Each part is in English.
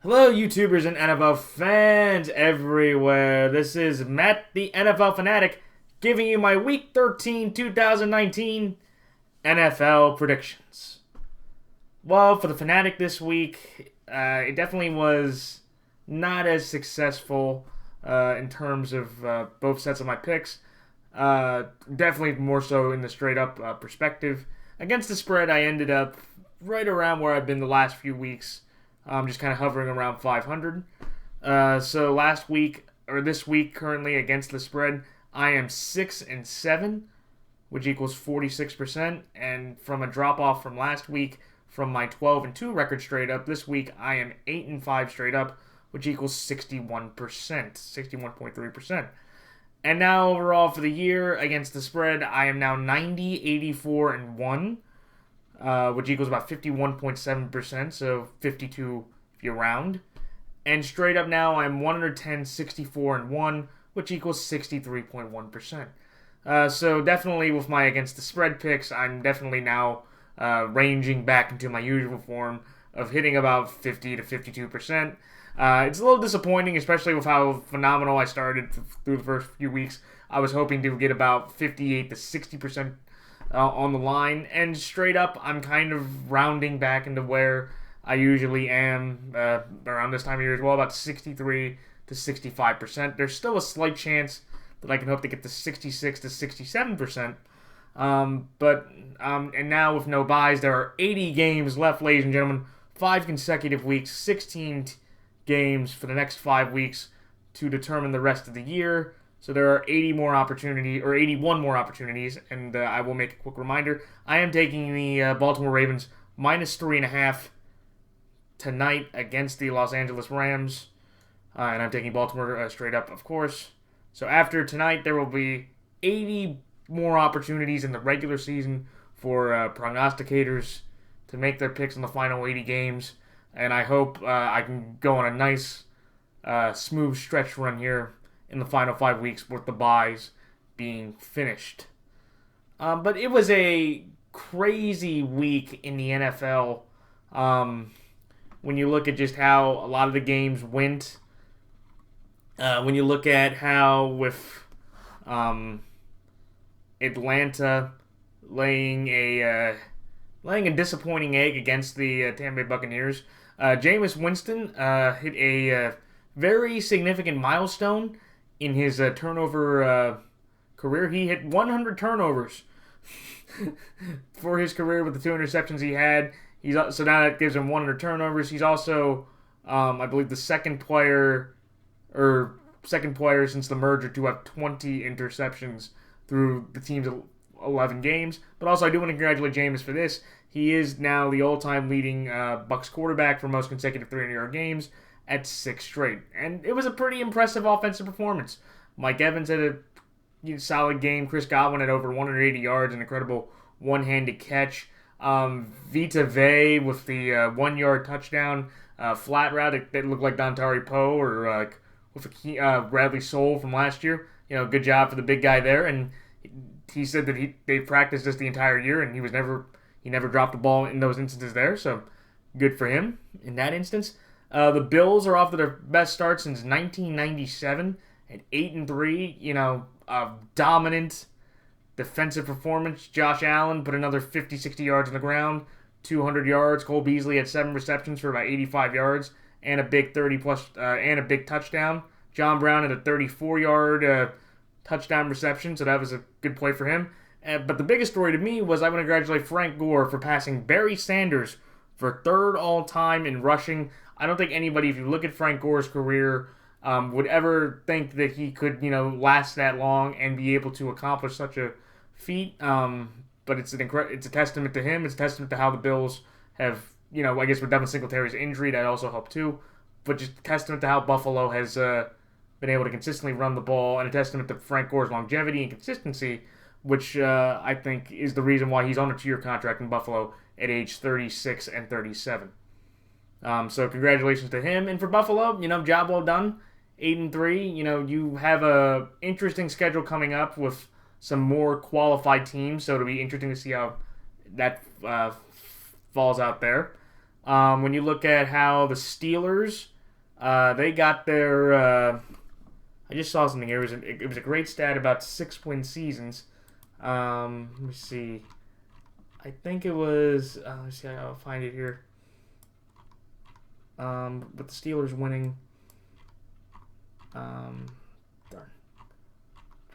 Hello, YouTubers and NFL fans everywhere. This is Matt, the NFL Fanatic, giving you my Week 13 2019 NFL predictions. Well, for the Fanatic this week, it definitely was not as successful in terms of both sets of my picks. Definitely more so in the straight up perspective. Against the spread, I ended up right around where I've been the last few weeks. Just kind of hovering around 500. So last week, or this week currently against the spread, I am 6-7, which equals 46%. And from a drop off from last week, from my 12-2 record straight up, this week I am 8-5 straight up, which equals 61%, 61.3%. And now overall for the year against the spread, I am now 90, 84, and 1. Which equals about 51.7%, so 52 if you round. And straight up now, I'm 110, 64, and 1, which equals 63.1%. So definitely with my against the spread picks, I'm definitely now ranging back into my usual form of hitting about 50 to 52%. It's a little disappointing, especially with how phenomenal I started through the first few weeks. I was hoping to get about 58 to 60% on the line, and straight up, I'm kind of rounding back into where I usually am around this time of year as well, about 63 to 65%. There's still a slight chance that I can hope to get to 66 to 67%. And now with no buys, there are 80 games left, ladies and gentlemen. 5 consecutive weeks, 16 games for the next 5 weeks to determine the rest of the year. So there are 81 more opportunities, and I will make a quick reminder. I am taking the Baltimore Ravens minus 3.5 tonight against the Los Angeles Rams, and I'm taking Baltimore straight up, of course. So after tonight, there will be 80 more opportunities in the regular season for Prognosticators to make their picks in the final 80 games, and I hope I can go on a nice, smooth stretch run here in the final 5 weeks with the buys being finished. But it was a crazy week in the NFL when you look at just how a lot of the games went. When you look at how with Atlanta laying a disappointing egg against the Tampa Bay Buccaneers, Jameis Winston hit a very significant milestone in his turnover career. He hit 100 turnovers for his career with the 2 interceptions he had. So now that gives him 100 turnovers. He's also, I believe, the second player since the merger to have 20 interceptions through the team's 11 games. But also, I do want to congratulate Jameis for this. He is now the all-time leading Bucs quarterback for most consecutive 300-yard games at 6 straight. And it was a pretty impressive offensive performance. Mike Evans had a solid game. Chris Godwin had over 180 yards, an incredible one-handed catch. Vita Vea with the 1-yard touchdown flat route that looked like Dontari Poe or with Bradley Soul from last year. Good job for the big guy there. And he said that they practiced this the entire year, and he never dropped the ball in those instances there. So good for him in that instance. The Bills are off to their best start since 1997 at 8-3. A dominant defensive performance. Josh Allen put another 50, 60 yards on the ground, 200 yards. Cole Beasley had 7 receptions for about 85 yards and a big 30+ and a big touchdown. John Brown had a 34-yard touchdown reception, so that was a good play for him. But the biggest story to me was I want to congratulate Frank Gore for passing Barry Sanders for 3rd all-time in rushing. I don't think anybody, if you look at Frank Gore's career, would ever think that he could, last that long and be able to accomplish such a feat. But it's a testament to him. It's a testament to how the Bills have, I guess with Devin Singletary's injury, that also helped too. But just a testament to how Buffalo has been able to consistently run the ball, and a testament to Frank Gore's longevity and consistency, which I think is the reason why he's on a 2-year contract in Buffalo at age 36 and 37. So congratulations to him. And for Buffalo, job well done. 8-3. You have a interesting schedule coming up with some more qualified teams, so it'll be interesting to see how that falls out there. When you look at how the Steelers, they got their. I just saw something. It was a great stat about 6-win seasons. Let me see. I think it was. Let's see. I'll find it here. But the Steelers winning. Darn.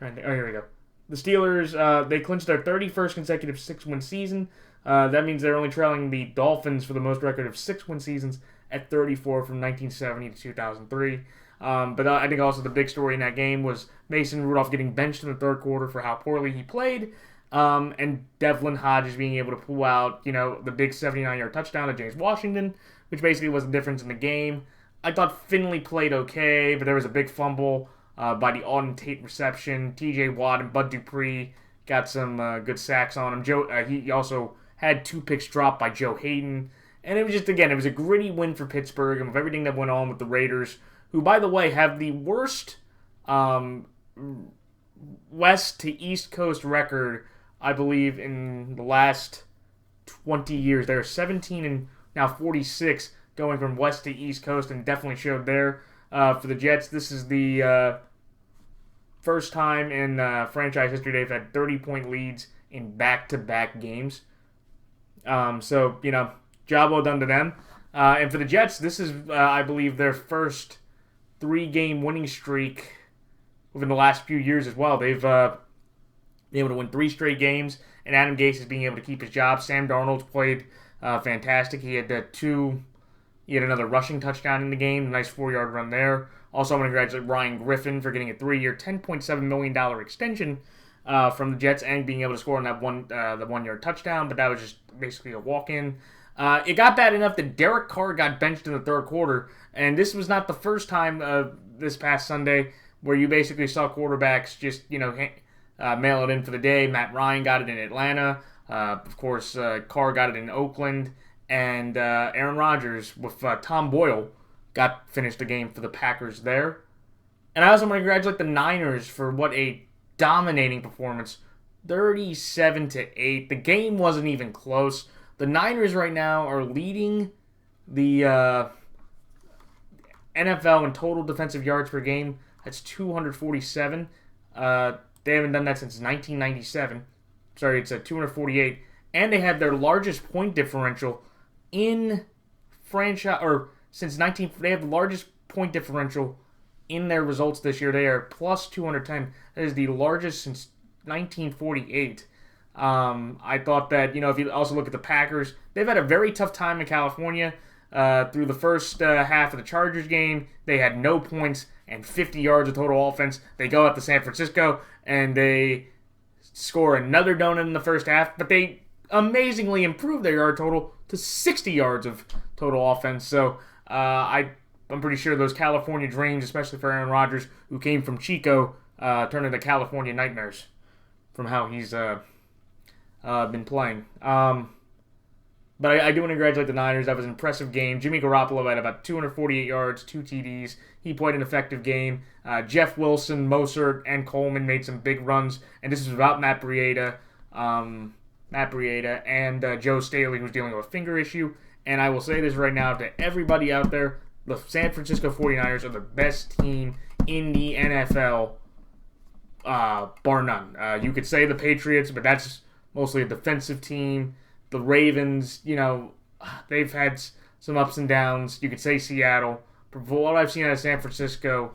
Here we go. The Steelers, they clinched their 31st consecutive 6-win season. That means they're only trailing the Dolphins for the most record of 6-win seasons at 34 from 1970 to 2003. But I think also the big story in that game was Mason Rudolph getting benched in the third quarter for how poorly he played, and Devlin Hodges being able to pull out, the big 79-yard touchdown to James Washington, which basically was the difference in the game. I thought Finley played okay, but there was a big fumble by the Auden Tate reception. T.J. Watt and Bud Dupree got some good sacks on him. He also had 2 picks dropped by Joe Hayden. And it was just, again, it was a gritty win for Pittsburgh and with everything that went on with the Raiders, who, by the way, have the worst West to East Coast record, I believe, in the last 20 years. They're 17 and now 46 going from West to East Coast, and definitely showed there. For the Jets, this is the first time in franchise history they've had 30-point leads in back-to-back games. So, job well done to them. And for the Jets, this is, I believe, their first 3-game winning streak within the last few years as well. They've been able to win 3 straight games, and Adam Gase is being able to keep his job. Sam Darnold's played fantastic. He had another rushing touchdown in the game, a nice 4-yard run there. Also, I want to congratulate Ryan Griffin for getting a 3-year, $10.7 million extension from the Jets and being able to score on that the 1-yard touchdown, but that was just basically a walk-in. It got bad enough that Derek Carr got benched in the third quarter, and this was not the first time this past Sunday where you basically saw quarterbacks just, mail it in for the day. Matt Ryan got it in Atlanta. Of course, Carr got it in Oakland. And Aaron Rodgers with Tom Boyle finished the game for the Packers there. And I also want to congratulate the Niners for what a dominating performance. 37-8. The game wasn't even close. The Niners right now are leading the NFL in total defensive yards per game. That's 247. They haven't done that since 1997. Sorry, it's 248. And they have their largest point differential in franchise, or since they have the largest point differential in their results this year. They are plus 210. That is the largest since 1948. I thought that, if you also look at the Packers, they've had a very tough time in California. Through the first half of the Chargers game, they had no points and 50 yards of total offense. They go out to San Francisco and they score another donut in the first half, but they amazingly improved their yard total to 60 yards of total offense. So I'm pretty sure those California dreams, especially for Aaron Rodgers, who came from Chico, turned into California nightmares from how he's been playing. But I do want to congratulate the Niners. That was an impressive game. Jimmy Garoppolo had about 248 yards, 2 TDs. He played an effective game. Jeff Wilson, Mostert, and Coleman made some big runs. And this is without Matt Breida. And Joe Staley, who's dealing with a finger issue. And I will say this right now to everybody out there, the San Francisco 49ers are the best team in the NFL, bar none. You could say the Patriots, but that's mostly a defensive team. The Ravens, they've had some ups and downs. You could say Seattle. But for what I've seen out of San Francisco,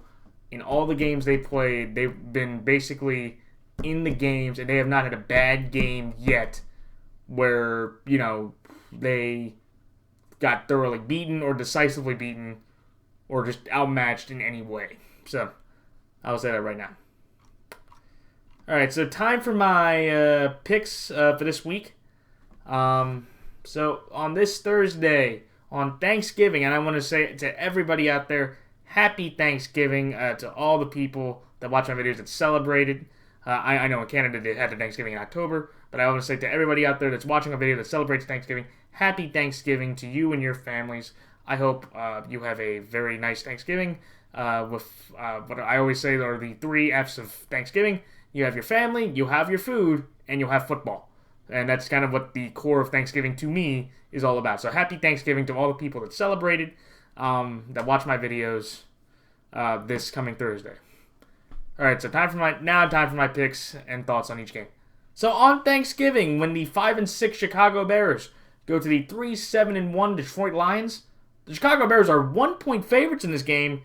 in all the games they played, they've been basically in the games, and they have not had a bad game yet where, they got thoroughly beaten or decisively beaten or just outmatched in any way. So, I'll say that right now. All right, so time for my picks for this week. So, on this Thursday, on Thanksgiving, and I want to say to everybody out there, happy Thanksgiving to all the people that watch my videos that celebrated. I know in Canada they had the Thanksgiving in October, but I want to say to everybody out there that's watching a video that celebrates Thanksgiving, happy Thanksgiving to you and your families. I hope you have a very nice Thanksgiving with what I always say are the 3 F's of Thanksgiving. You have your family, you have your food, and you'll have football. And that's kind of what the core of Thanksgiving to me is all about. So happy Thanksgiving to all the people that celebrated, that watch my videos this coming Thursday. All right, so time for my picks and thoughts on each game. So on Thanksgiving, when the 5-6 Chicago Bears go to the 3-7-1 Detroit Lions, the Chicago Bears are 1-point favorites in this game.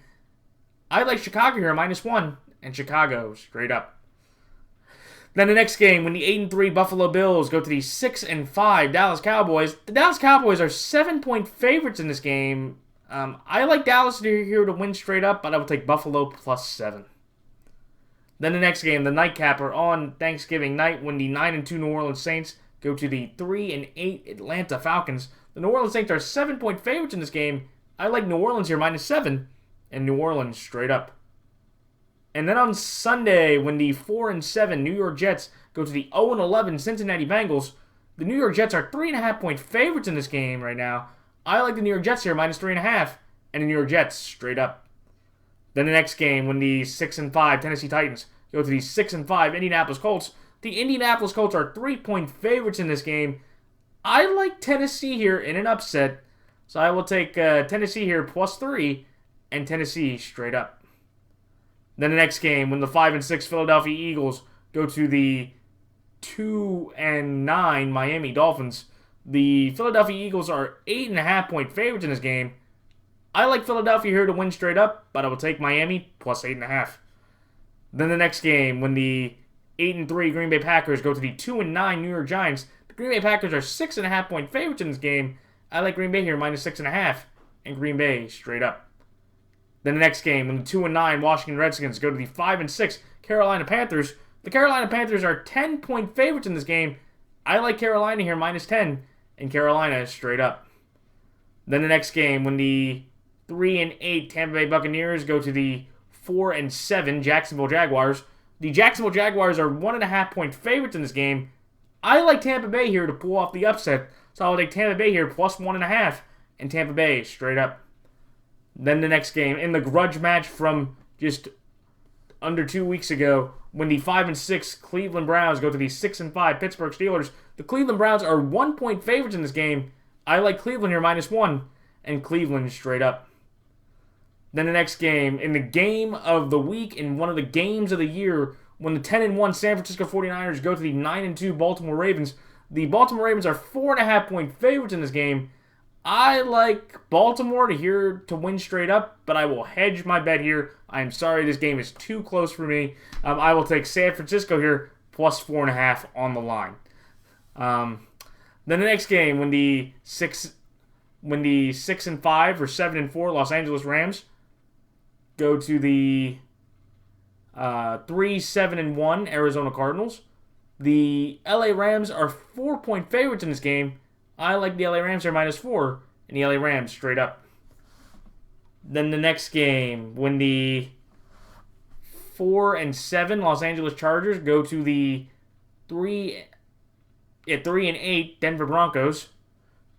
I like Chicago here, -1, and Chicago straight up. Then the next game, when the 8-3 Buffalo Bills go to the 6-5 Dallas Cowboys, the Dallas Cowboys are 7-point favorites in this game. I like Dallas here to win straight up, but I will take Buffalo +7. Then the next game, the nightcapper on Thanksgiving night, when the 9-2 New Orleans Saints go to the 3-8 Atlanta Falcons. The New Orleans Saints are 7-point favorites in this game. I like New Orleans here -7, and New Orleans straight up. And then on Sunday, when the 4-7 New York Jets go to the 0-11 Cincinnati Bengals, the New York Jets are 3.5-point favorites in this game right now. I like the New York Jets here -3.5, and the New York Jets straight up. Then the next game, when the 6-5 Tennessee Titans go to the 6-5 Indianapolis Colts, the Indianapolis Colts are 3-point favorites in this game. I like Tennessee here in an upset, so I will take Tennessee here +3, and Tennessee straight up. Then the next game, when the 5-6 Philadelphia Eagles go to the 2-9 Miami Dolphins, the Philadelphia Eagles are 8.5-point favorites in this game. I like Philadelphia here to win straight up, but I will take Miami +8.5. Then the next game, when the 8-3 Green Bay Packers go to the 2-9 New York Giants, the Green Bay Packers are 6.5-point favorites in this game. I like Green Bay here -6.5, and Green Bay straight up. Then the next game, when the 2-9 Washington Redskins go to the 5-6 Carolina Panthers, the Carolina Panthers are 10-point favorites in this game. I like Carolina here -10, and Carolina straight up. Then the next game, when the 3-8 Tampa Bay Buccaneers go to the 4-7 Jacksonville Jaguars, the Jacksonville Jaguars are 1.5-point favorites in this game. I like Tampa Bay here to pull off the upset, so I'll take Tampa Bay here +1.5, and Tampa Bay straight up. Then the next game, in the grudge match from just under 2 weeks ago, when the 5-6 Cleveland Browns go to the 6-5 Pittsburgh Steelers, the Cleveland Browns are 1-point favorites in this game. I like Cleveland here -1, and Cleveland straight up. Then the next game, in the game of the week, in one of the games of the year, when the 10-1 San Francisco 49ers go to the 9-2 Baltimore Ravens, the Baltimore Ravens are 4.5-point favorites in this game. I like Baltimore to win straight up, but I will hedge my bet here. I'm sorry, this game is too close for me. I will take San Francisco here +4.5 on the line. Then the next game, when the 6-5 or 7-4 Los Angeles Rams go to the 3-7-1 Arizona Cardinals, the LA Rams are 4-point favorites in this game. I like the LA Rams here -4, and the LA Rams straight up. Then the next game, when the 4-7 Los Angeles Chargers go to the 3-8 Denver Broncos,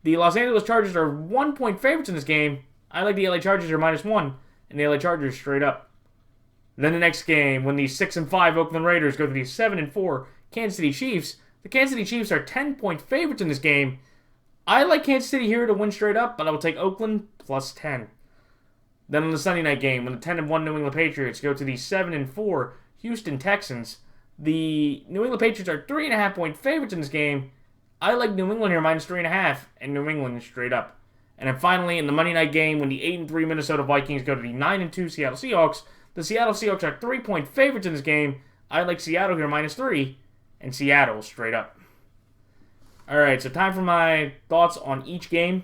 the Los Angeles Chargers are 1-point favorites in this game. I like the LA Chargers here -1, and the LA Chargers straight up. Then the next game, when the 6-5 Oakland Raiders go to the 7-4 Kansas City Chiefs, the Kansas City Chiefs are 10-point favorites in this game. I like Kansas City here to win straight up, but I will take Oakland +10. Then on the Sunday night game, when the 10-1 New England Patriots go to the 7-4 Houston Texans, the New England Patriots are 3.5-point favorites in this game. I like New England here -3.5, and New England straight up. And then finally, in the Monday night game, when the 8-3 Minnesota Vikings go to the 9-2 Seattle Seahawks, the Seattle Seahawks are 3-point favorites in this game. I like Seattle here -3, and Seattle straight up. Alright, so time for my thoughts on each game.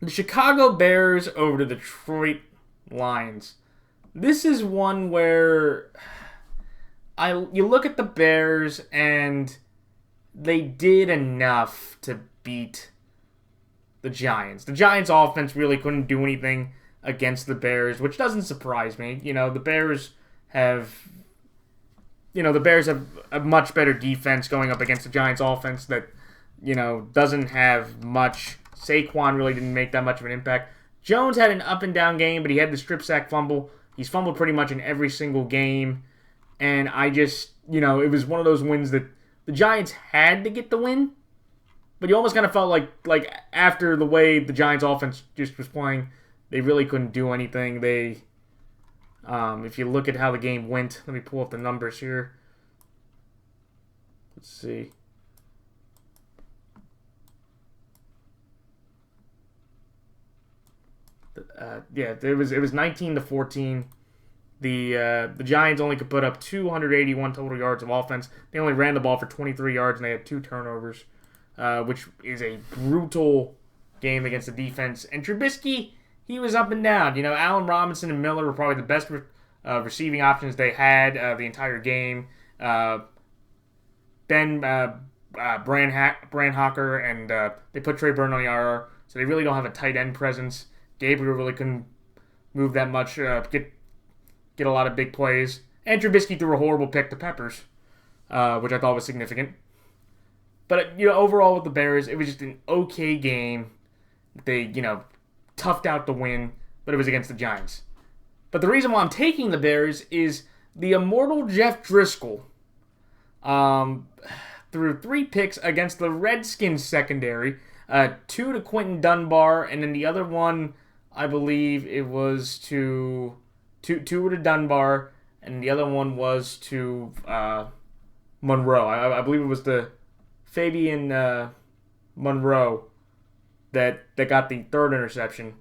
The Chicago Bears over the Detroit Lions. This is one where you look at the Bears and they did enough to beat the Giants. The Giants' offense really couldn't do anything against the Bears, which doesn't surprise me. The Bears have a much better defense going up against the Giants' offense that, doesn't have much. Saquon really didn't make that much of an impact. Jones had an up and down game, but he had the strip sack fumble. He's fumbled pretty much in every single game. And I just, it was one of those wins that the Giants had to get the win, but you almost kind of felt like after the way the Giants offense just was playing, they really couldn't do anything. They, if you look at how the game went, let me pull up the numbers here. Let's see. It was 19-14. The Giants only could put up 281 total yards of offense. They only ran the ball for 23 yards, and they had 2 turnovers, which is a brutal game against the defense. And Trubisky, he was up and down. Allen Robinson and Miller were probably the best receiving options they had the entire game. Ben Brandhocker, and they put Trey Burton on the IR, so they really don't have a tight end presence. Gabriel really couldn't move that much, get a lot of big plays. And Trubisky threw a horrible pick to Peppers, which I thought was significant. But, overall with the Bears, it was just an okay game. They, toughed out the win, but it was against the Giants. But the reason why I'm taking the Bears is the immortal Jeff Driscoll threw 3 picks against the Redskins secondary, 2 to Quentin Dunbar, and then the other one, I believe it was two were to Dunbar, and the other one was to Monroe. I believe it was the Fabian Monroe that got the 3rd interception.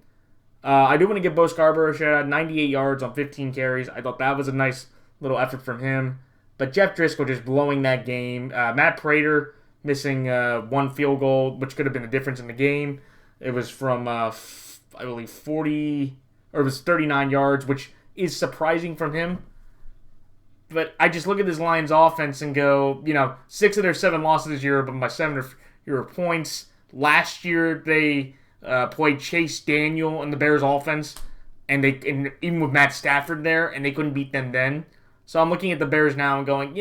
I do want to give Bo Scarborough a shout out. 98 yards on 15 carries. I thought that was a nice little effort from him. But Jeff Driscoll just blowing that game. Matt Prater missing 1 field goal, which could have been the difference in the game. It was from, I believe, 40, or it was 39 yards, which is surprising from him. But I just look at this Lions offense and go, 6 of their 7 losses this year, but by 7 of your points. Last year, they played Chase Daniel in the Bears offense, and even with Matt Stafford there, and they couldn't beat them then. So I'm looking at the Bears now and going,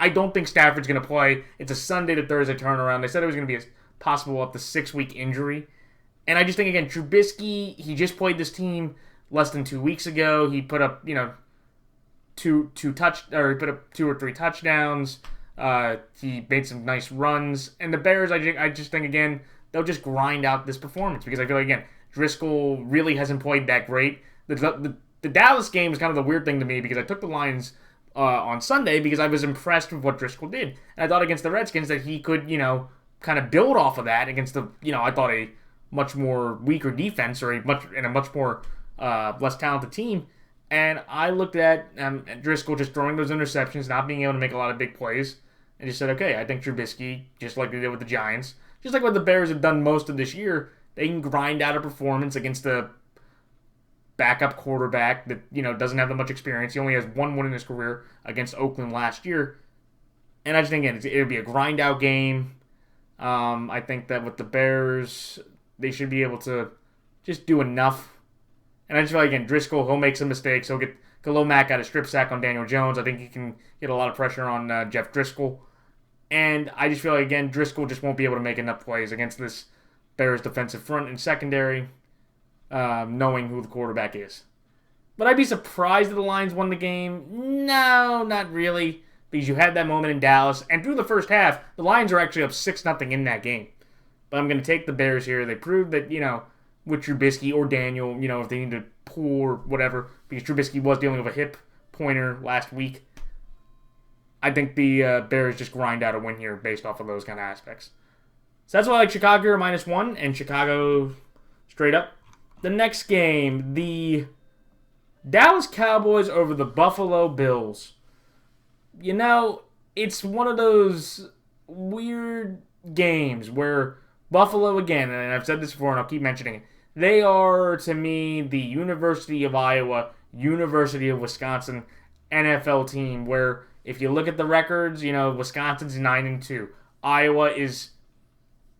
I don't think Stafford's going to play. It's a Sunday to Thursday turnaround. They said it was going to be a possible up to 6-week injury. And I just think, again, Trubisky, he just played this team less than 2 weeks ago. He put up, he put up 2 or 3 touchdowns. He made some nice runs. And the Bears, I just think, again, they'll just grind out this performance because I feel like, again, Driscoll really hasn't played that great. The Dallas game is kind of the weird thing to me because I took the Lions on Sunday because I was impressed with what Driscoll did. And I thought against the Redskins that he could, kind of build off of that against the, I thought a much more weaker defense or a much more less talented team. And I looked at Driscoll just throwing those interceptions, not being able to make a lot of big plays, and just said, okay, I think Trubisky, just like they did with the Giants, just like what the Bears have done most of this year, they can grind out a performance against the backup quarterback that doesn't have that much experience. He only has 1 win in his career against Oakland last year. And I just think, again, it'll be a grind out game. I think that with the Bears, they should be able to just do enough. And I just feel like, again, Driscoll, he'll make some mistakes. He'll get Khalil Mack out of strip sack on Daniel Jones. I think he can get a lot of pressure on Jeff Driscoll. And I just feel like, again, Driscoll just won't be able to make enough plays against this Bears defensive front and secondary, knowing who the quarterback is. But I'd be surprised if the Lions won the game. No, not really. Because you had that moment in Dallas. And through the first half, the Lions are actually up 6-0 in that game. But I'm going to take the Bears here. They proved that, with Trubisky or Daniel, if they need to pull or whatever, because Trubisky was dealing with a hip pointer last week. I think the Bears just grind out a win here based off of those kind of aspects. So that's why I like Chicago -1 and Chicago straight up. The next game, the Dallas Cowboys over the Buffalo Bills. It's one of those weird games where Buffalo, again, and I've said this before and I'll keep mentioning it, they are, to me, the University of Iowa, University of Wisconsin NFL team where if you look at the records, Wisconsin's 9-2. Iowa is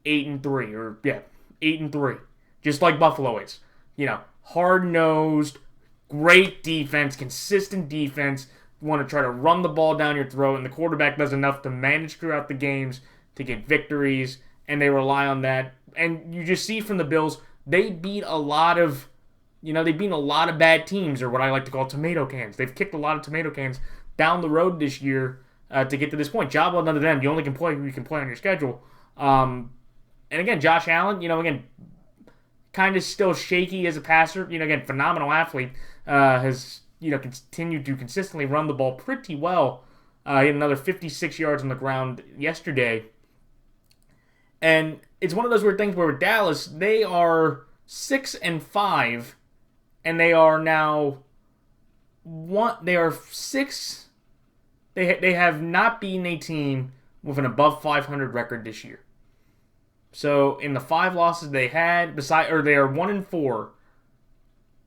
8-3, 8-3. Just like Buffalo is. Hard-nosed, great defense, consistent defense. You want to try to run the ball down your throat, and the quarterback does enough to manage throughout the games to get victories, and they rely on that. And you just see from the Bills, they beat a lot of bad teams, or what I like to call tomato cans. They've kicked a lot of tomato cans down the road this year to get to this point. Job well done to them. You only can play who you can play on your schedule. And again, Josh Allen, again, kind of still shaky as a passer. Again, phenomenal athlete. Has continued to consistently run the ball pretty well. He had another 56 yards on the ground yesterday. And it's one of those weird things where with Dallas, they are 6-5, and they are now They are 6. They have not beaten a team with an above 500 record this year. So in the 5 losses they had, they are 1-4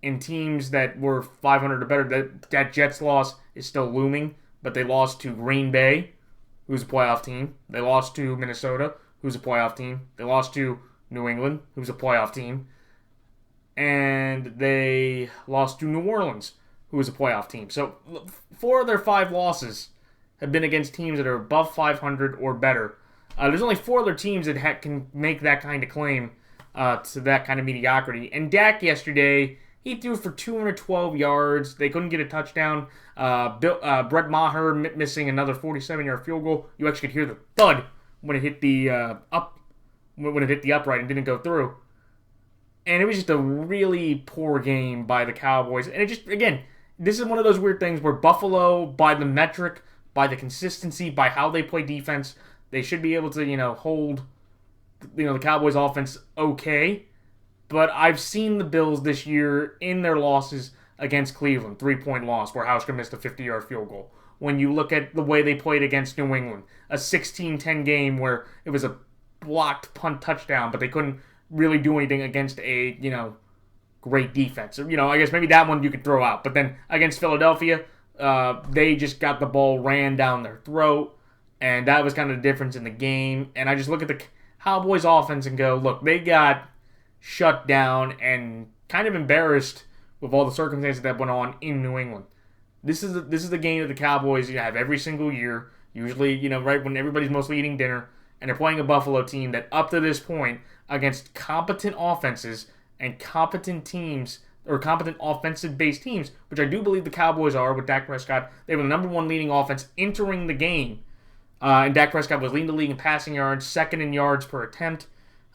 in teams that were 500 or better. That Jets loss is still looming, but they lost to Green Bay, who's a playoff team. They lost to Minnesota, who's a playoff team. They lost to New England, who's a playoff team. And they lost to New Orleans, who is a playoff team. So 4 of their 5 losses have been against teams that are above 500 or better. There's only 4 other teams that can make that kind of claim to that kind of mediocrity. And Dak yesterday, he threw for 212 yards. They couldn't get a touchdown. Brett Maher missing another 47-yard field goal. You actually could hear the thud when it hit the upright and didn't go through. And it was just a really poor game by the Cowboys. And it just, again, this is one of those weird things where Buffalo, by the metric, by the consistency, by how they play defense, they should be able to, hold, the Cowboys offense okay. But I've seen the Bills this year in their losses against Cleveland, 3-point loss where Hauschka missed a 50-yard field goal. When you look at the way they played against New England, a 16-10 game where it was a blocked punt touchdown, but they couldn't really do anything against a, great defense. I guess maybe that one you could throw out. But then against Philadelphia, they just got the ball ran down their throat, and that was kind of the difference in the game. And I just look at the Cowboys offense and go, look, they got shut down and kind of embarrassed with all the circumstances that went on in New England. This is the game that the Cowboys have every single year, usually, right when everybody's mostly eating dinner, and they're playing a Buffalo team that up to this point, against competent offenses and competent teams, or competent offensive-based teams, which I do believe the Cowboys are with Dak Prescott. They were the number 1 leading offense entering the game. And Dak Prescott was leading the league in passing yards, second in yards per attempt.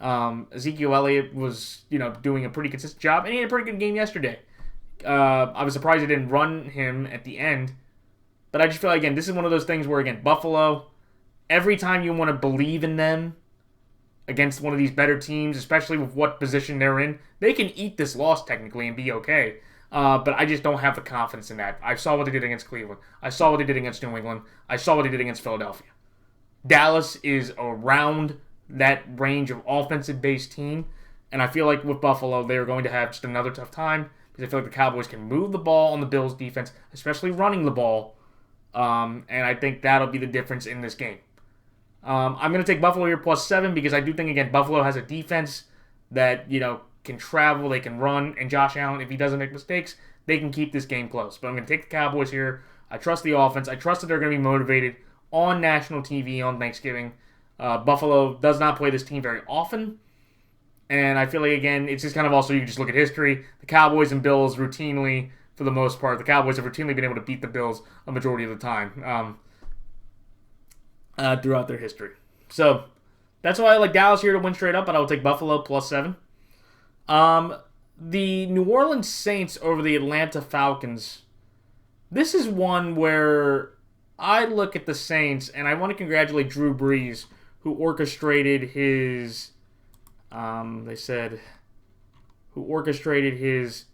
Ezekiel Elliott was, doing a pretty consistent job, and he had a pretty good game yesterday. I was surprised they didn't run him at the end. But I just feel like, again, this is one of those things where, again, Buffalo, every time you want to believe in them against one of these better teams, especially with what position they're in, they can eat this loss technically and be okay. But I just don't have the confidence in that. I saw what they did against Cleveland. I saw what they did against New England. I saw what they did against Philadelphia. Dallas is around that range of offensive-based team, and I feel like with Buffalo, they're going to have just another tough time because I feel like the Cowboys can move the ball on the Bills' defense, especially running the ball, and I think that'll be the difference in this game. I'm going to take Buffalo here +7 because I do think, again, Buffalo has a defense that, can travel, they can run, and Josh Allen, if he doesn't make mistakes, they can keep this game close. But I'm going to take the Cowboys here. I trust the offense. I trust that they're going to be motivated on national TV on Thanksgiving. Buffalo does not play this team very often, and I feel like, again, it's just kind of also, you can just look at history. The Cowboys and Bills routinely, for the most part, the Cowboys have routinely been able to beat the Bills a majority of the time. Throughout their history. So, that's why I like Dallas here to win straight up, but I will take Buffalo +7. The New Orleans Saints over the Atlanta Falcons. This is one where I look at the Saints, and I want to congratulate Drew Brees, who orchestrated his, who orchestrated his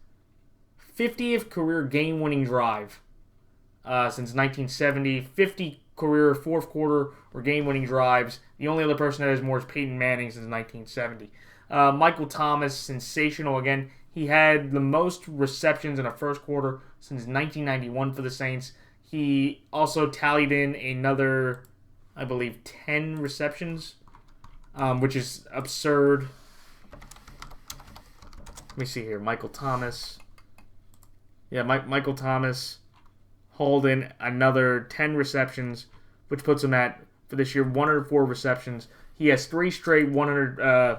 50th career game-winning drive since 1970. 50 career fourth quarter or game-winning drives. The only other person that has more is Peyton Manning since 1970. Michael Thomas, sensational again. He had the most receptions in a first quarter since 1991 for the Saints. He also tallied in another, I believe, 10 receptions, which is absurd. Let me see here. Michael Thomas. Yeah, Michael Thomas hauled in another 10 receptions, which puts him at, for this year, 104 receptions. He has 3 straight 100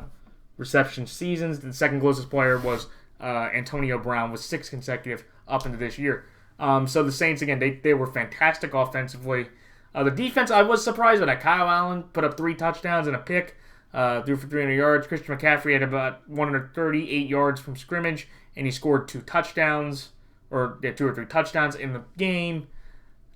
reception seasons. The second closest player was Antonio Brown with 6 consecutive up into this year. So the Saints, again, they were fantastic offensively. The defense, I was surprised that Kyle Allen put up 3 touchdowns and a pick, threw for 300 yards. Christian McCaffrey had about 138 yards from scrimmage, and he scored 2 touchdowns, or 2 or 3 touchdowns in the game.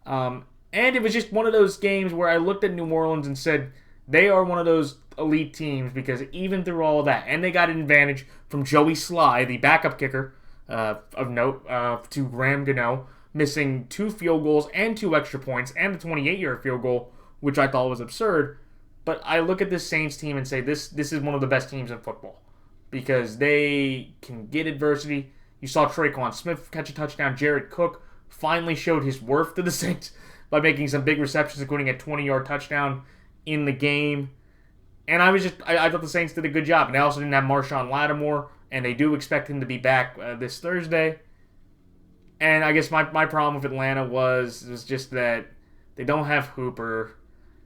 And it was just one of those games where I looked at New Orleans and said, they are one of those elite teams, because even through all of that, and they got an advantage from Joey Sly, the backup kicker of note, to Graham Gano, missing 2 field goals and 2 extra points and the 28-yard field goal, which I thought was absurd. But I look at this Saints team and say this is one of the best teams in football, because they can get adversity. You saw Traquan Smith catch a touchdown. Jared Cook finally showed his worth to the Saints by making some big receptions, including a 20-yard touchdown in the game. And I thought the Saints did a good job. And they also didn't have Marshawn Lattimore, and they do expect him to be back this Thursday. And I guess my problem with Atlanta was just that they don't have Hooper.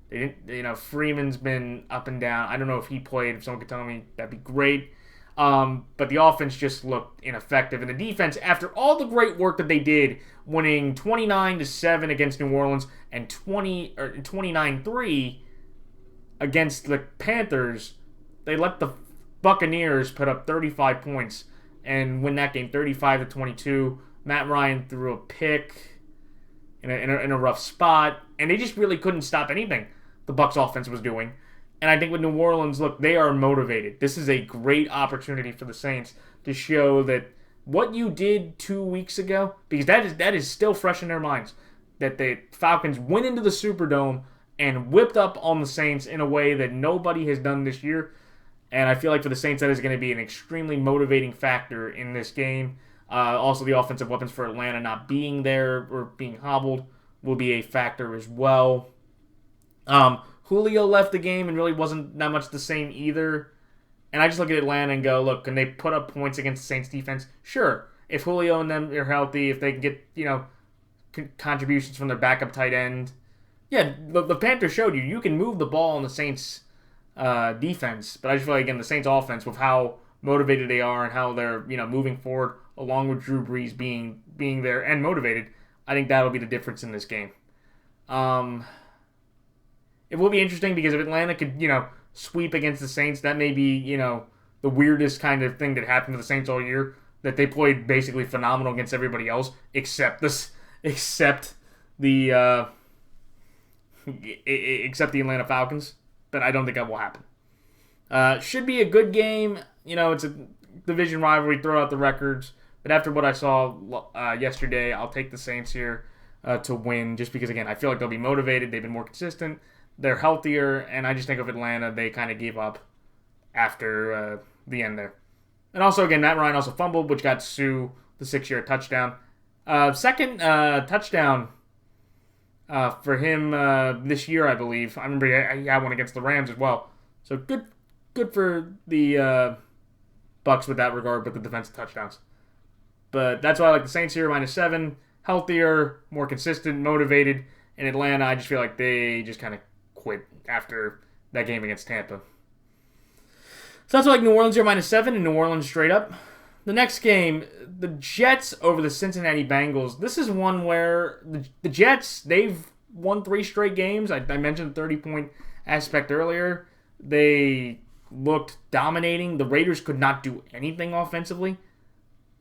They didn't, Freeman's been up and down. I don't know if he played. If someone could tell me, that'd be great. But the offense just looked ineffective. And the defense, after all the great work that they did, winning 29-7 against New Orleans and 29-3 against the Panthers, they let the Buccaneers put up 35 points and win that game 35-22. Matt Ryan threw a pick in a rough spot, and they just really couldn't stop anything the Bucs offense was doing. And I think with New Orleans, look, they are motivated. This is a great opportunity for the Saints to show that what you did 2 weeks ago, because that is still fresh in their minds, that the Falcons went into the Superdome and whipped up on the Saints in a way that nobody has done this year. And I feel like for the Saints, that is going to be an extremely motivating factor in this game. Also, the offensive weapons for Atlanta not being there or being hobbled will be a factor as well. Julio left the game and really wasn't that much the same either. And I just look at Atlanta and go, look, can they put up points against the Saints defense? Sure. If Julio and them are healthy, if they can get, contributions from their backup tight end. Yeah, the Panthers showed you can move the ball on the Saints defense. But I just feel like, again, the Saints offense, with how motivated they are and how they're, moving forward, along with Drew Brees being there and motivated, I think that'll be the difference in this game. It will be interesting because if Atlanta could, sweep against the Saints, that may be, the weirdest kind of thing that happened to the Saints all year, that they played basically phenomenal against everybody else except the Atlanta Falcons. But I don't think that will happen. Should be a good game. It's a division rivalry, throw out the records. But after what I saw yesterday, I'll take the Saints here to win, just because, again, I feel like they'll be motivated. They've been more consistent. They're healthier, and I just think of Atlanta, they kind of gave up after the end there. And also, again, Matt Ryan also fumbled, which got Sue the 6-yard touchdown. Second touchdown for him this year, I believe. I remember he had one against the Rams as well. So good for the Bucs with that regard, with the defensive touchdowns. But that's why I like the Saints here, -7. Healthier, more consistent, motivated. In Atlanta, I just feel like they just kind of quit after that game against Tampa. So that's why I like New Orleans here, -7, and New Orleans straight up. The next game, the Jets over the Cincinnati Bengals. This is one where the Jets, they've won 3 straight games. I mentioned the 30-point aspect earlier. They looked dominating. The Raiders could not do anything offensively.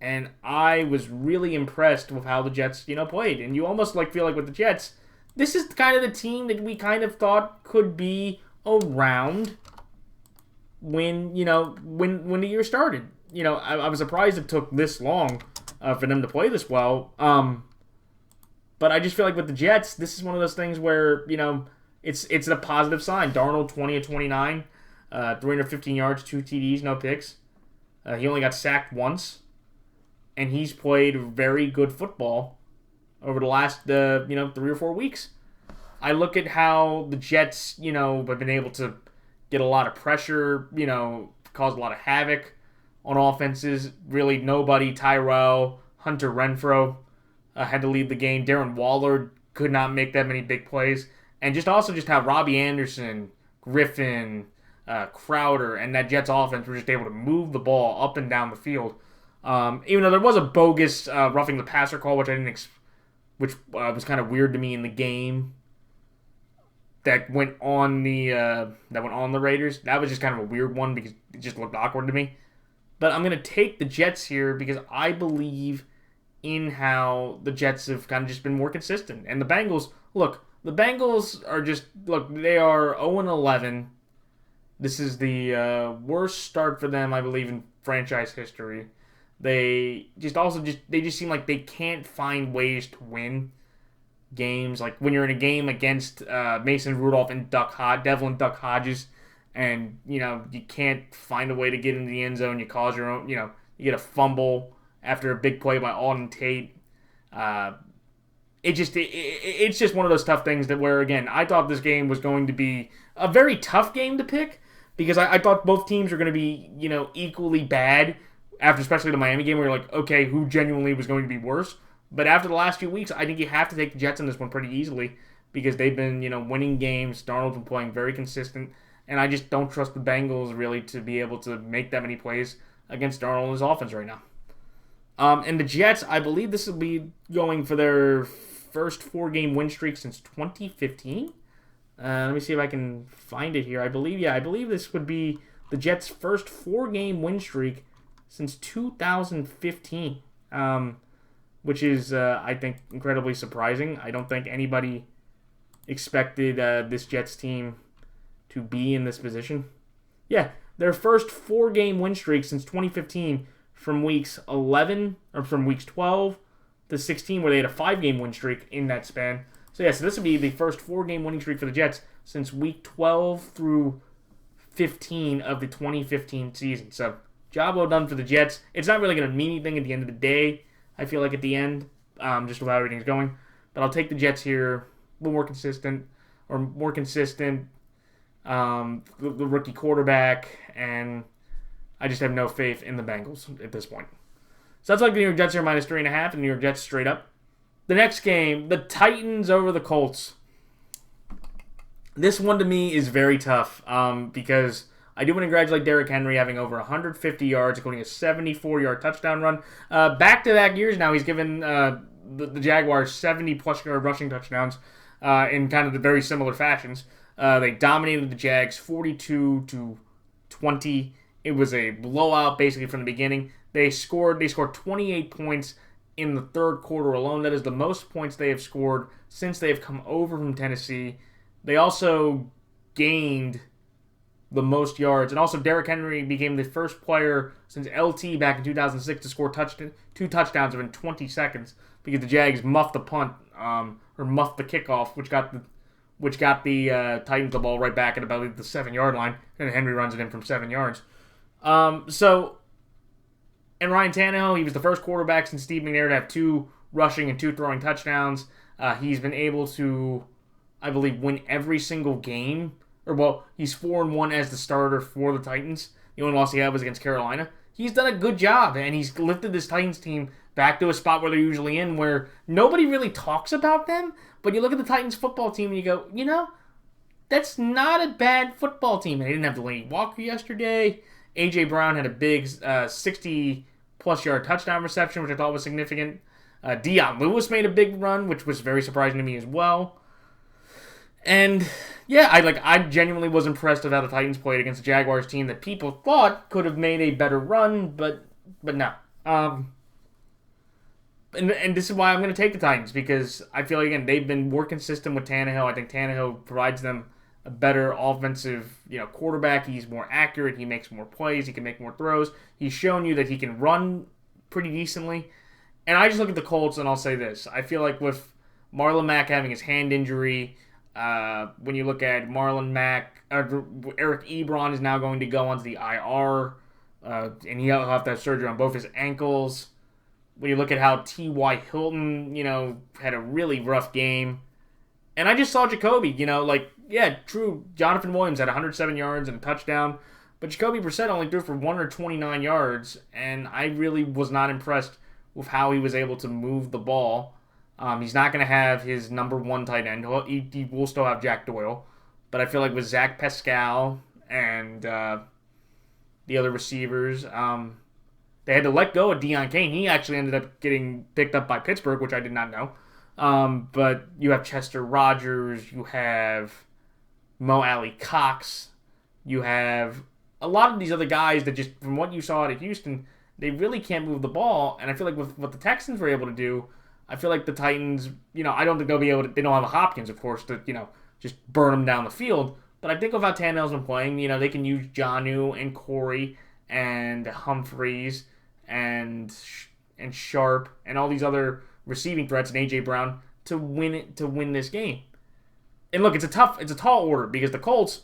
And I was really impressed with how the Jets, played. And you almost feel like with the Jets, this is kind of the team that we kind of thought could be around when the year started. I was surprised it took this long for them to play this well. But I just feel like with the Jets, this is one of those things where, it's a positive sign. Darnold, 20-29, 315 yards, 2 TDs, no picks. He only got sacked once. And he's played very good football over the last, 3 or 4 weeks. I look at how the Jets, have been able to get a lot of pressure, cause a lot of havoc on offenses. Really nobody, Tyrell, Hunter Renfrow, had to lead the game. Darren Waller could not make that many big plays. And just how Robbie Anderson, Griffin, Crowder, and that Jets offense were just able to move the ball up and down the field. Even though there was a bogus roughing the passer call, which I didn't, which was kind of weird to me in the game. that went on the Raiders. That was just kind of a weird one because it just looked awkward to me. But I'm going to take the Jets here because I believe in how the Jets have kind of just been more consistent. And the Bengals, the Bengals are they are 0-11. This is the worst start for them, I believe, in franchise history. They just seem like they can't find ways to win games. Like when you're in a game against Mason Rudolph and Devlin Duck Hodges, and you can't find a way to get into the end zone. You cause your own. You get a fumble after a big play by Alden Tate. It's just one of those tough things where again I thought this game was going to be a very tough game to pick because I thought both teams were going to be equally bad after especially the Miami game where you're like, okay, who genuinely was going to be worse? But after the last few weeks, I think you have to take the Jets in this one pretty easily because they've been winning games. Darnold's been playing very consistent, and I just don't trust the Bengals really to be able to make that many plays against Darnold and his offense right now. And the Jets, I believe this will be going for their first 4-game win streak since 2015. Let me see if I can find it here. I believe this would be the Jets' first 4-game win streak since 2015, which is, I think, incredibly surprising. I don't think anybody expected this Jets team to be in this position. Yeah, their first 4-game win streak since 2015 from weeks 12 to 16, where they had a 5-game win streak in that span. So this would be the first 4-game winning streak for the Jets since week 12 through 15 of the 2015 season. So, job well done for the Jets. It's not really going to mean anything at the end of the day, I feel like, at the end, just with how everything's going. But I'll take the Jets here, a little more consistent, the rookie quarterback, and I just have no faith in the Bengals at this point. So that's like the New York Jets here minus 3.5, and New York Jets straight up. The next game, the Titans over the Colts. This one to me is very tough because I do want to congratulate Derrick Henry having over 150 yards, including a 74-yard touchdown run. Back-to-back years now, he's given the Jaguars 70-plus yard rushing touchdowns in kind of the very similar fashions. They dominated the Jags 42-20. It was a blowout basically from the beginning. They scored 28 points in the third quarter alone. That is the most points they have scored since they have come over from Tennessee. They also gained the most yards. And also Derrick Henry became the first player since LT back in 2006 to score 2 touchdowns within 20 seconds because the Jags muffed the punt or muffed the kickoff, which got the Titans the ball right back at about the 7-yard line, and Henry runs it in from 7 yards. And Ryan Tannehill, he was the first quarterback since Steve McNair to have 2 rushing and 2 throwing touchdowns. He's been able to, I believe, win every single game. He's 4-1 as the starter for the Titans. The only loss he had was against Carolina. He's done a good job, and he's lifted this Titans team back to a spot where they're usually in, where nobody really talks about them. But you look at the Titans football team and you go, that's not a bad football team. And they didn't have Delaney Walker yesterday. A.J. Brown had a big 60-plus yard touchdown reception, which I thought was significant. Dion Lewis made a big run, which was very surprising to me as well. And yeah, I genuinely was impressed with how the Titans played against the Jaguars team that people thought could have made a better run, but no. And this is why I'm going to take the Titans, because I feel like, again, they've been more consistent with Tannehill. I think Tannehill provides them a better offensive, quarterback. He's more accurate. He makes more plays. He can make more throws. He's shown you that he can run pretty decently. And I just look at the Colts and I'll say this. I feel like with Marlon Mack having his hand injury, when you look at Marlon Mack, Eric Ebron is now going to go onto the IR, and he'll have to have surgery on both his ankles. When you look at how T.Y. Hilton, had a really rough game. And I just saw Jacoby, true, Jonathan Williams had 107 yards and a touchdown, but Jacoby Brissett only threw for 129 yards, and I really was not impressed with how he was able to move the ball. He's not going to have his number 1 tight end. He will still have Jack Doyle, but I feel like with Zach Pascal and the other receivers, they had to let go of Deion Kane. He actually ended up getting picked up by Pittsburgh, which I did not know. But you have Chester Rogers, you have Mo Alley Cox. You have a lot of these other guys that just, from what you saw at Houston, they really can't move the ball. And I feel like with what the Texans were able to do, I feel like the Titans, I don't think they'll be able to, they don't have a Hopkins, of course, to, just burn them down the field. But I think with how Tannehill's been playing, they can use Jonnu and Corey and Humphreys and Sharp and all these other receiving threats and A.J. Brown to win this game. And look, it's a tall order because the Colts,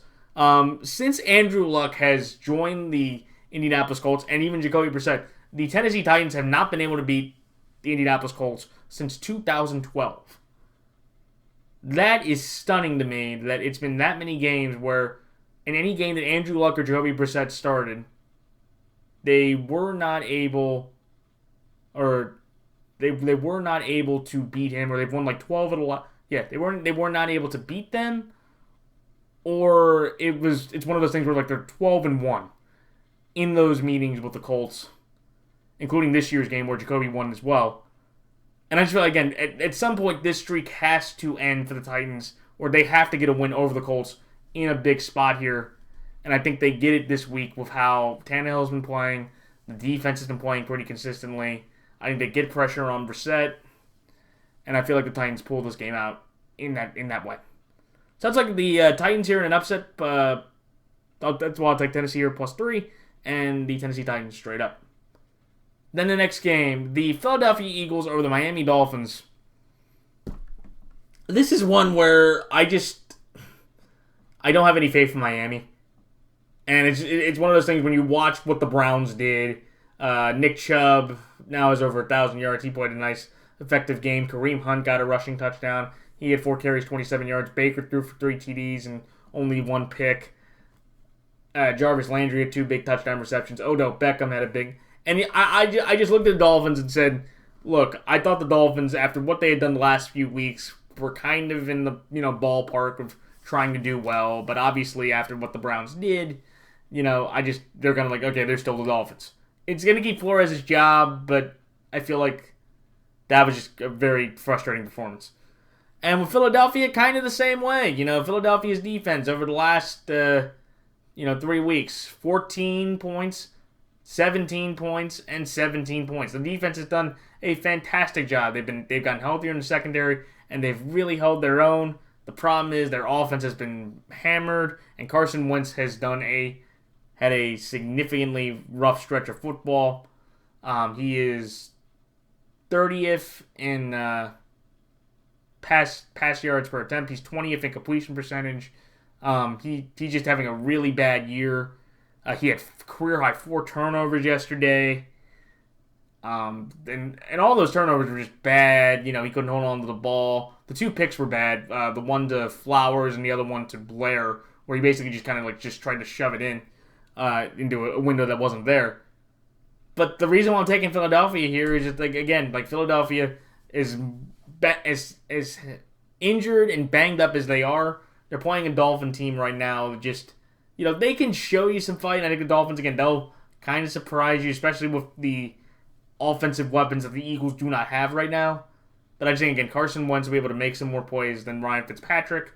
since Andrew Luck has joined the Indianapolis Colts and even Jacoby Brissett, the Tennessee Titans have not been able to beat the Indianapolis Colts since 2012. That is stunning to me that it's been that many games where in any game that Andrew Luck or Jacoby Brissett started, they were not able, or they were not able to beat him, or they've won like 12 at a lot. Yeah, they were not able to beat them, or it's one of those things where like they're 12-1 in those meetings with the Colts, including this year's game where Jacoby won as well. And I just feel like, again, at some point this streak has to end for the Titans, or they have to get a win over the Colts in a big spot here. And I think they get it this week with how Tannehill's been playing. The defense has been playing pretty consistently. I think they get pressure on Brissett. And I feel like the Titans pull this game out in that way. Sounds like the Titans here in an upset. That's why I'll take Tennessee here +3. And the Tennessee Titans straight up. Then the next game, the Philadelphia Eagles over the Miami Dolphins. This is one where I don't have any faith in Miami. And it's one of those things when you watch what the Browns did. Nick Chubb now has over 1,000 yards. He played a nice, effective game. Kareem Hunt got a rushing touchdown. He had 4 carries, 27 yards. Baker threw for 3 TDs and only 1 pick. Jarvis Landry had 2 big touchdown receptions. Odell Beckham had a big... And I just looked at the Dolphins and said, look, I thought the Dolphins, after what they had done the last few weeks, were kind of in the ballpark of trying to do well. But obviously, after what the Browns did, they're kind of like, okay, they're still the Dolphins. It's going to keep Flores' job, but I feel like that was just a very frustrating performance. And with Philadelphia, kind of the same way. Philadelphia's defense over the last 3 weeks, 14 points, 17 points, and 17 points. The defense has done a fantastic job. They've gotten healthier in the secondary, and they've really held their own. The problem is their offense has been hammered, and Carson Wentz has had a significantly rough stretch of football. He is 30th in pass yards per attempt. He's 20th in completion percentage. He's just having a really bad year. He had career-high 4 turnovers yesterday. And all those turnovers were just bad. He couldn't hold on to the ball. The 2 picks were bad. The one to Flowers and the other one to Blair, where he basically just kind of just tried to shove it in into a window that wasn't there. But the reason why I'm taking Philadelphia here is just Philadelphia is as injured and banged up as they are. They're playing a Dolphin team right now. Just they can show you some fight. And I think the Dolphins, again, they'll kind of surprise you, especially with the offensive weapons that the Eagles do not have right now. But I just think, again, Carson Wentz will be able to make some more plays than Ryan Fitzpatrick.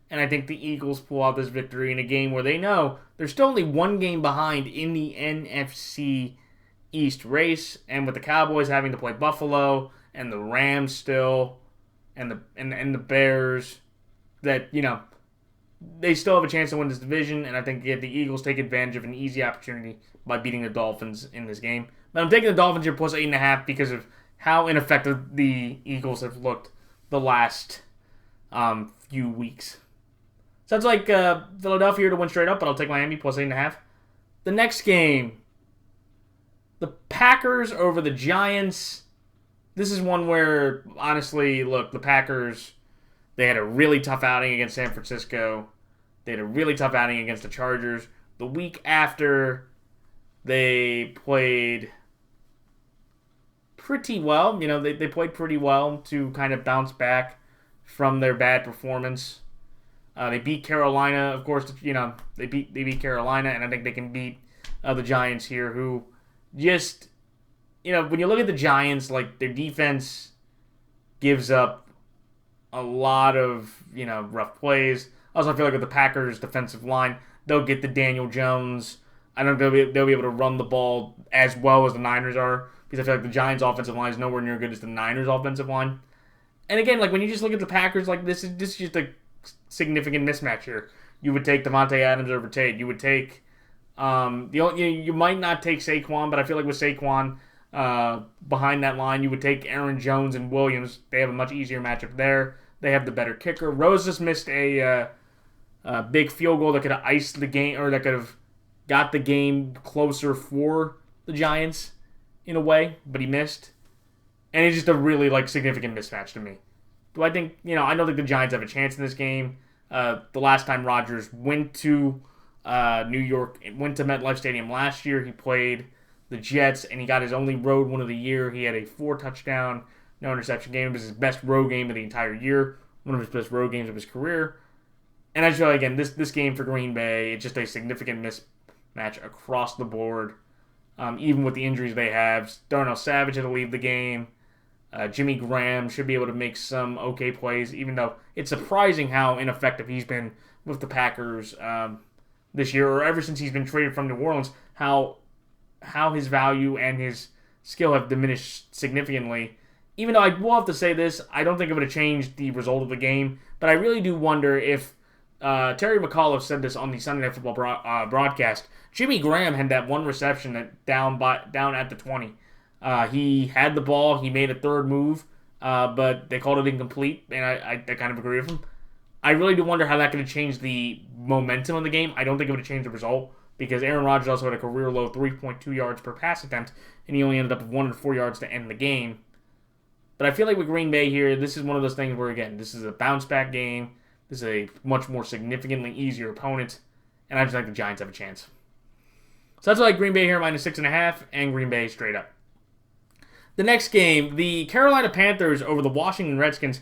And I think the Eagles pull out this victory in a game where they know they're still only 1 game behind in the NFC East race. And with the Cowboys having to play Buffalo and the Rams still and the Bears, that, they still have a chance to win this division, and I think the Eagles take advantage of an easy opportunity by beating the Dolphins in this game. But I'm taking the Dolphins here +8.5 because of how ineffective the Eagles have looked the last few weeks. Sounds like Philadelphia here to win straight up, but I'll take Miami +8.5. The next game, the Packers over the Giants. This is one where, honestly, look, the Packers... They had a really tough outing against San Francisco. They had a really tough outing against the Chargers. The week after, they played pretty well. They played pretty well to kind of bounce back from their bad performance. They beat Carolina, of course. They beat Carolina, and I think they can beat the Giants here, who just, when you look at the Giants, their defense gives up a lot of, rough plays, Also, I feel like with the Packers' defensive line, they'll get the Daniel Jones. I don't know if they'll be able to run the ball as well as the Niners are, because I feel like the Giants' offensive line is nowhere near as good as the Niners' offensive line. And again, like when you just look at the Packers, like this is just a significant mismatch here. You would take Devontae Adams over Tate. You would take you might not take Saquon, but I feel like with Saquon behind that line, you would take Aaron Jones and Williams. They have a much easier matchup there. They have the better kicker. Rose just missed a big field goal that could have iced the game, or that could have got the game closer for the Giants in a way, but he missed. And it's just a really significant mismatch to me. Do I think, I don't think the Giants have a chance in this game. The last time Rodgers went to New York, went to MetLife Stadium last year, he played the Jets, and he got his only road win of the year. He had a 4-touchdown, no interception game. It was his best road game of the entire year, one of his best road games of his career. And I just feel like, again, this game for Green Bay, it's just a significant mismatch across the board. Even with the injuries they have, Darnell Savage had to leave the game. Jimmy Graham should be able to make some okay plays, even though it's surprising how ineffective he's been with the Packers this year, or ever since he's been traded from New Orleans, how his value and his skill have diminished significantly. Even though I will have to say this, I don't think it would have changed the result of the game, but I really do wonder if Terry McAuliffe said this on the Sunday Night Football broadcast. Jimmy Graham had that one reception that down at the 20. He had the ball. He made a third move, but they called it incomplete, and I kind of agree with him. I really do wonder how that could have changed the momentum of the game. I don't think it would have changed the result, because Aaron Rodgers also had a career-low 3.2 yards per pass attempt, and he only ended up with 104 yards to end the game. But I feel like with Green Bay here, this is one of those things where, again, this is a bounce-back game. This is a much more significantly easier opponent, and I just think the Giants have a chance. So that's why Green Bay here -6.5, and Green Bay straight up. The next game, the Carolina Panthers over the Washington Redskins.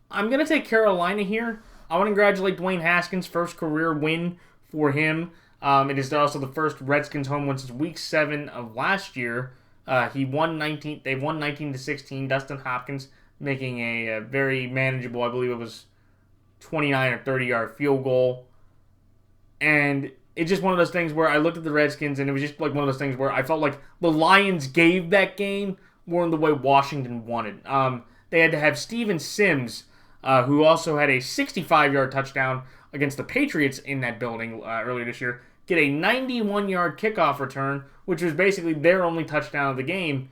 I'm going to take Carolina here. I want to congratulate Dwayne Haskins' first career win for him. It is also the first Redskins home win since Week 7 of last year. They won 19-16. Dustin Hopkins making a very manageable, I believe it was 29 or 30-yard field goal. And it's just one of those things where I looked at the Redskins, and it was just like one of those things where I felt like the Lions gave that game more in the way Washington wanted. They had to have Steven Sims, who also had a 65-yard touchdown against the Patriots in that building earlier this year, get a 91-yard kickoff return, which was basically their only touchdown of the game.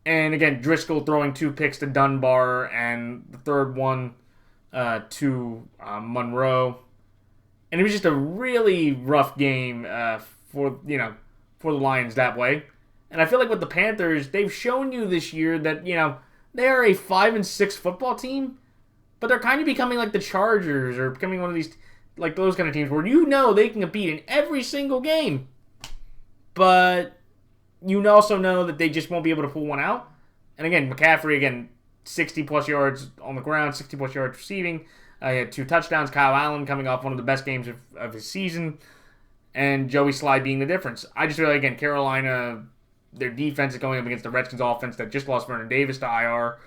And again, Driscoll throwing 2 picks to Dunbar, and the third one to Monroe. And it was just a really rough game for the Lions that way. And I feel like with the Panthers, they've shown you this year that, they are a 5-6 football team, but they're kind of becoming like the Chargers, or becoming one of these, like those kind of teams where they can compete in every single game. But you also know that they just won't be able to pull one out. And again, McCaffrey, 60-plus yards on the ground, 60-plus yards receiving. He had 2 touchdowns. Kyle Allen coming off one of the best games of his season. And Joey Sly being the difference. I just feel like, again, Carolina, their defense is going up against the Redskins offense that just lost Vernon Davis to IR.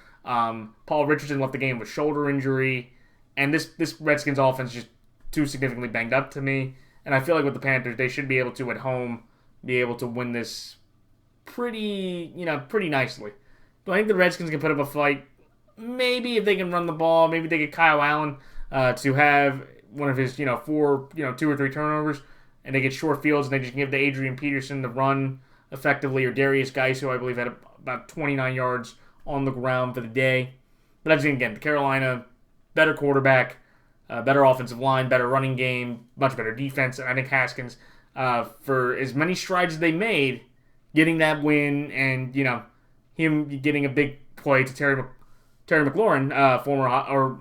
Paul Richardson left the game with shoulder injury. And this Redskins offense is just too significantly banged up to me. And I feel like with the Panthers, they should be able to, at home, be able to win this pretty nicely. Do I think the Redskins can put up a fight? Maybe if they can run the ball. Maybe they get Kyle Allen to have one of his, 2 or 3 turnovers, and they get short fields, and they just give to Adrian Peterson to run effectively, or Darius Geis, who I believe had about 29 yards on the ground for the day. But that's, again, the Carolina, better quarterback, better offensive line, better running game, much better defense, and I think Haskins, for as many strides as they made, getting that win, and, him getting a big play to Terry McLaurin, former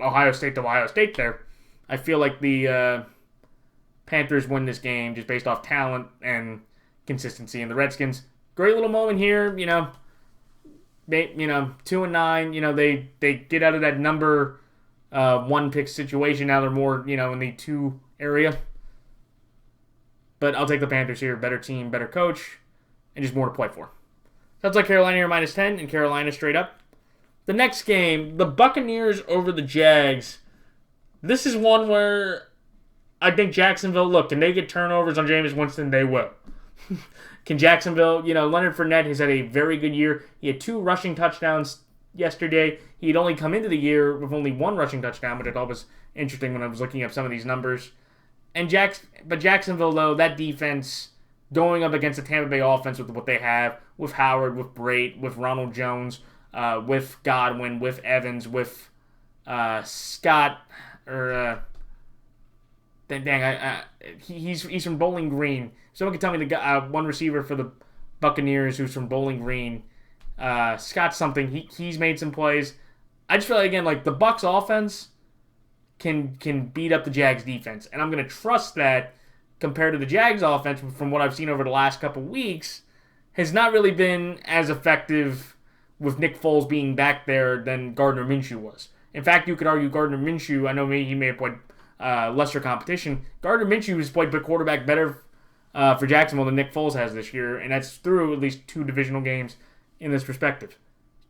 Ohio State to Ohio State there. I feel like the Panthers win this game just based off talent and consistency. And the Redskins, great little moment here. 2-9. They get out of that number 1 pick situation. Now they're more in the 2 area. But I'll take the Panthers here. Better team, better coach, and just more to play for. Sounds like Carolina here -10, and Carolina straight up. The next game, the Buccaneers over the Jags. This is one where I think Jacksonville, look, can they get turnovers on Jameis Winston? They will. Can Jacksonville, Leonard Fournette has had a very good year. He had 2 rushing touchdowns yesterday. He had only come into the year with only 1 rushing touchdown, which I thought was interesting when I was looking up some of these numbers. But Jacksonville, though, that defense going up against the Tampa Bay offense with what they have, with Howard, with Brate, with Ronald Jones, with Godwin, with Evans, with Scott, or he's from Bowling Green. Someone can tell me the one receiver for the Buccaneers who's from Bowling Green. Scott something. He's made some plays. I just feel like, again, like the Bucs offense can beat up the Jags defense, and I'm going to trust that compared to the Jags offense from what I've seen over the last couple weeks has not really been as effective with Nick Foles being back there than Gardner Minshew was. In fact, you could argue Gardner Minshew, I know he may have played lesser competition. Gardner Minshew has played quarterback better for Jacksonville than Nick Foles has this year, and that's through at least 2 divisional games in this perspective.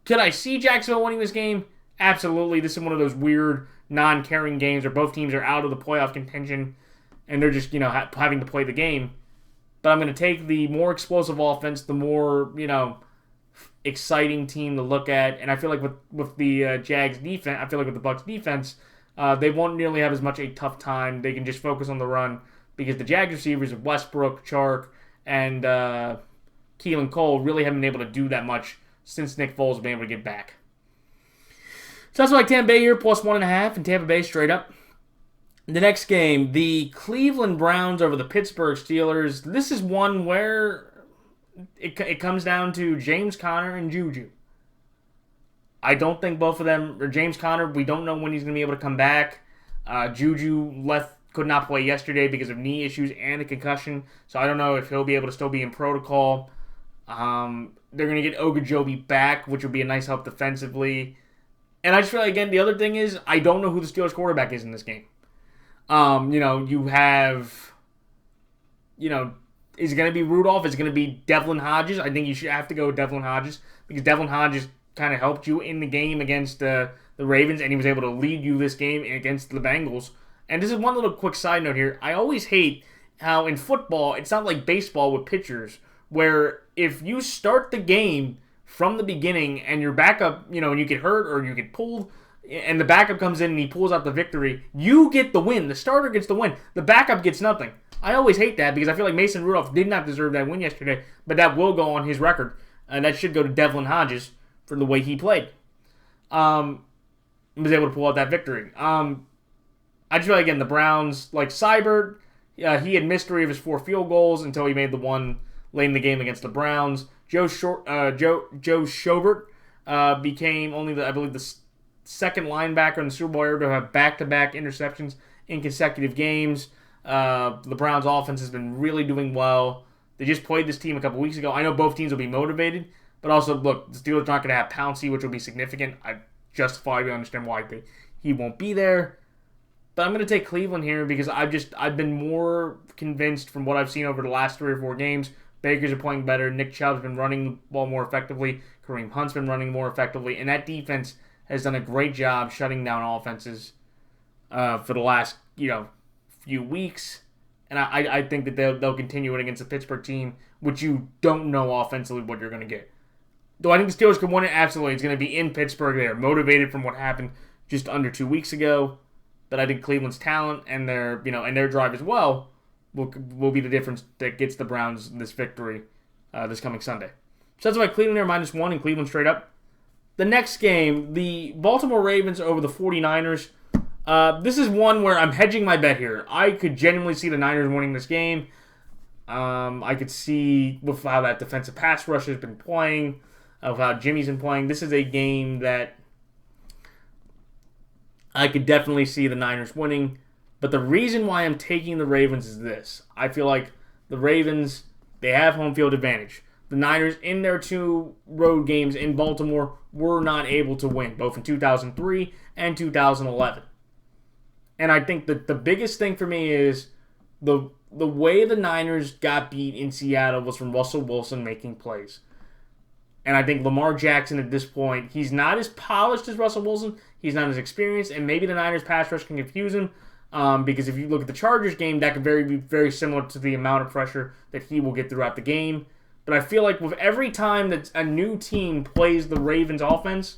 Could I see Jacksonville winning this game? Absolutely. This is one of those weird, non-caring games where both teams are out of the playoff contention and they're just, having to play the game. But I'm going to take the more explosive offense, the more, exciting team to look at. And I feel like with the Jags defense, I feel like with the Bucs defense, they won't nearly have as much a tough time. They can just focus on the run because the Jags receivers of Westbrook, Chark, and Keelan Cole really haven't been able to do that much since Nick Foles has been able to get back. So that's like Tampa Bay here, plus 1.5, and Tampa Bay straight up. The next game, the Cleveland Browns over the Pittsburgh Steelers. This is one where it comes down to James Conner and Juju. I don't think both of them, or James Conner, we don't know when he's going to be able to come back. Juju could not play yesterday because of knee issues and a concussion, so I don't know if he'll be able to still be in protocol. They're going to get Ogunjobi back, which would be a nice help defensively. And I just feel like, again, the other thing is, I don't know who the Steelers quarterback is in this game. You have, is it going to be Rudolph? Is it going to be Devlin Hodges? I think you should have to go with Devlin Hodges because Devlin Hodges kind of helped you in the game against the Ravens, and he was able to lead you this game against the Bengals. And this is one little quick side note here. I always hate how in football, it's not like baseball with pitchers, where if you start the game from the beginning and your backup, and you get hurt or you get pulled, and the backup comes in and he pulls out the victory, you get the win. The starter gets the win. The backup gets nothing. I always hate that because I feel like Mason Rudolph did not deserve that win yesterday, but that will go on his record. And that should go to Devlin Hodges for the way he played. Was able to pull out that victory. I just feel like, again, the Browns, like Seibert, he had missed 3 of his 4 field goals until he made the one late in the game against the Browns. Joe Schobert became only the second linebacker in the Super Bowl era to have back-to-back interceptions in consecutive games. The Browns' offense has been really doing well. They just played this team a couple weeks ago. I know both teams will be motivated, but also, look, the Steelers aren't going to have Pouncey, which will be significant. I justifiably understand why he won't be there. But I'm going to take Cleveland here because I've been more convinced from what I've seen over the last 3 or 4 games. Bakers are playing better. Nick Chubb's been running the ball more effectively. Kareem Hunt's been running more effectively. And that defense has done a great job shutting down offenses for the last few weeks. And I think that they'll continue it against the Pittsburgh team, which you don't know offensively what you're going to get. Though I think the Steelers could win it, absolutely. It's going to be in Pittsburgh. They are motivated from what happened just under 2 weeks ago. But I think Cleveland's talent and their drive as well will be the difference that gets the Browns this victory this coming Sunday. So that's why Cleveland there -1 and Cleveland straight up. The next game, the Baltimore Ravens over the 49ers. This is one where I'm hedging my bet here. I could genuinely see the Niners winning this game. I could see with how that defensive pass rush has been playing, of how Jimmy's been playing. This is a game that I could definitely see the Niners winning. But the reason why I'm taking the Ravens is this. I feel like the Ravens, they have home field advantage. The Niners, in their 2 road games in Baltimore, were not able to win, both in 2003 and 2011. And I think that the biggest thing for me is the way the Niners got beat in Seattle was from Russell Wilson making plays. And I think Lamar Jackson at this point, he's not as polished as Russell Wilson. He's not as experienced, and maybe the Niners pass rush can confuse him. Because if you look at the Chargers game, that could be very similar to the amount of pressure that he will get throughout the game. But I feel like with every time that a new team plays the Ravens offense,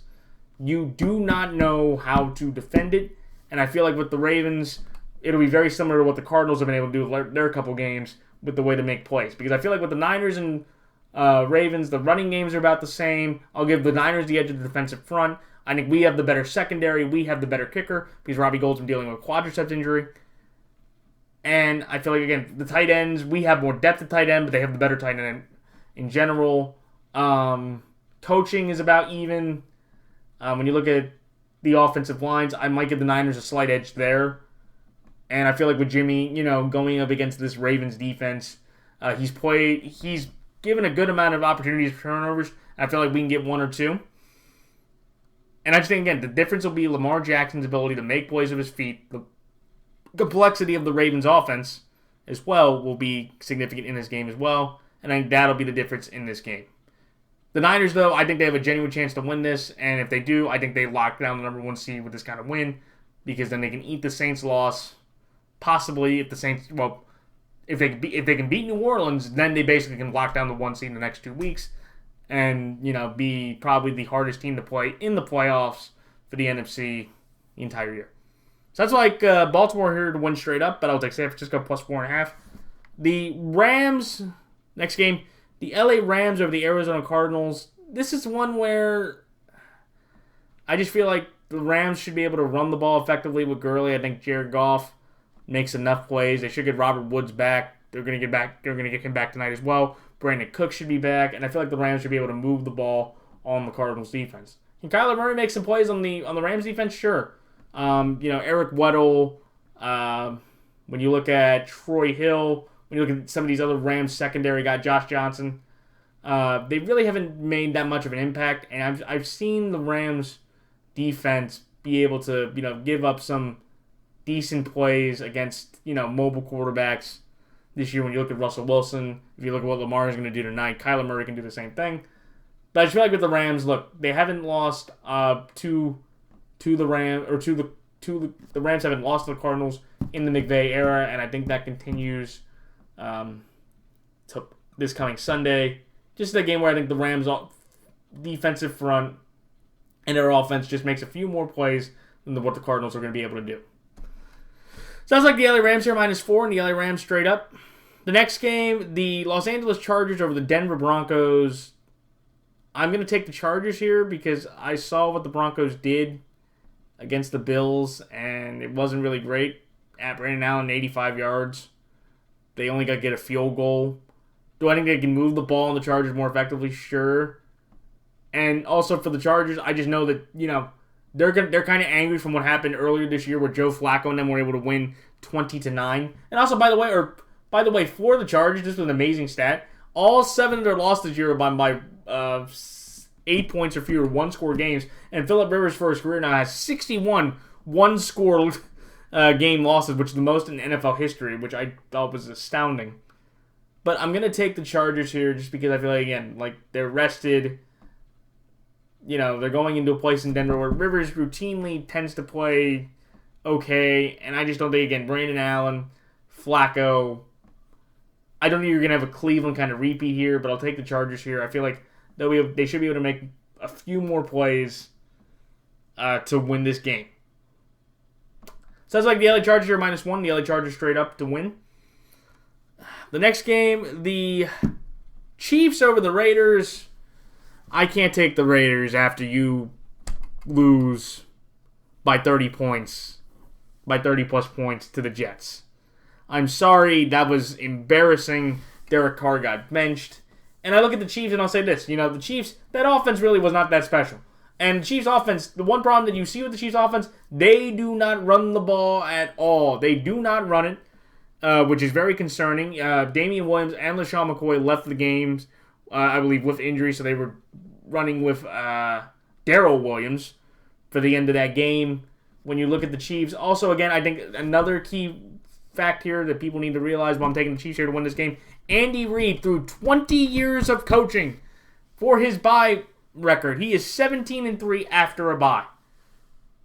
you do not know how to defend it. And I feel like with the Ravens, it'll be very similar to what the Cardinals have been able to do with their couple games with the way to make plays. Because I feel like with the Niners and Ravens, the running games are about the same. I'll give the Niners the edge of the defensive front. I think we have the better secondary. We have the better kicker because Robbie Gould's been dealing with a quadriceps injury. And I feel like, again, the tight ends, we have more depth at tight end, but they have the better tight end in general. Coaching is about even. When you look at the offensive lines, I might give the Niners a slight edge there. And I feel like with Jimmy, going up against this Ravens defense, he's given a good amount of opportunities for turnovers. I feel like we can get one or two. And I just think, again, the difference will be Lamar Jackson's ability to make plays with his feet. The complexity of the Ravens offense as well will be significant in this game as well. And I think that'll be the difference in this game. The Niners, though, I think they have a genuine chance to win this. And if they do, I think they lock down the number 1 seed with this kind of win. Because then they can eat the Saints' loss. Possibly if the Saints, if they can beat New Orleans, then they basically can lock down the 1 seed in the next 2 weeks. And, be probably the hardest team to play in the playoffs for the NFC the entire year. So that's like Baltimore here to win straight up, but I'll take San Francisco plus 4.5. The Rams, next game, the LA Rams over the Arizona Cardinals. This is one where I just feel like the Rams should be able to run the ball effectively with Gurley. I think Jared Goff makes enough plays. They should get Robert Woods back. They're going to get him back tonight as well. Brandon Cook should be back, and I feel like the Rams should be able to move the ball on the Cardinals defense. Can Kyler Murray make some plays on the Rams defense? Sure. Eric Weddle. When you look at Troy Hill, when you look at some of these other Rams secondary guys, Josh Johnson, they really haven't made that much of an impact. And I've seen the Rams defense be able to give up some decent plays against mobile quarterbacks this year. When you look at Russell Wilson, if you look at what Lamar is going to do tonight, Kyler Murray can do the same thing. But I just feel like with the Rams, look, they haven't lost to the Rams, or the Rams haven't lost to the Cardinals in the McVay era, and I think that continues to this coming Sunday. Just a game where I think the Rams' defensive front and their offense just makes a few more plays than what the Cardinals are going to be able to do. Sounds like the LA Rams here -4, and the LA Rams straight up. The next game, the Los Angeles Chargers over the Denver Broncos. I'm going to take the Chargers here because I saw what the Broncos did against the Bills, and it wasn't really great. At Brandon Allen, 85 yards. They only got to get a field goal. Do I think they can move the ball on the Chargers more effectively? Sure. And also for the Chargers, I just know that, they're kind of angry from what happened earlier this year where Joe Flacco and them were able to win 20-9. And also, by the way, for the Chargers, this was an amazing stat. All 7 of their losses this year are by 8 points or fewer one-score games. And Phillip Rivers, for his career now, has 61 one-score game losses, which is the most in NFL history, which I thought was astounding. But I'm going to take the Chargers here just because I feel like, again, they're rested. They're going into a place in Denver where Rivers routinely tends to play okay. And I just don't think, again, Brandon Allen, Flacco, I don't think you're going to have a Cleveland kind of repeat here, but I'll take the Chargers here. I feel like they should be able to make a few more plays to win this game. Sounds like the LA Chargers are -1. The LA Chargers straight up to win. The next game, the Chiefs over the Raiders. I can't take the Raiders after you lose by 30 points, by 30-plus points to the Jets. I'm sorry, that was embarrassing. Derek Carr got benched. And I look at the Chiefs and I'll say this. The Chiefs, that offense really was not that special. And the Chiefs offense, the one problem that you see with the Chiefs offense, they do not run the ball at all. They do not run it, which is very concerning. Damian Williams and LaShawn McCoy left the games, I believe, with injury, so they were running with Darrell Williams for the end of that game. When you look at the Chiefs, also, again, I think another key fact here that people need to realize while I'm taking the Chiefs here to win this game, Andy Reid, through 20 years of coaching for his bye record, he is 17-3 after a bye.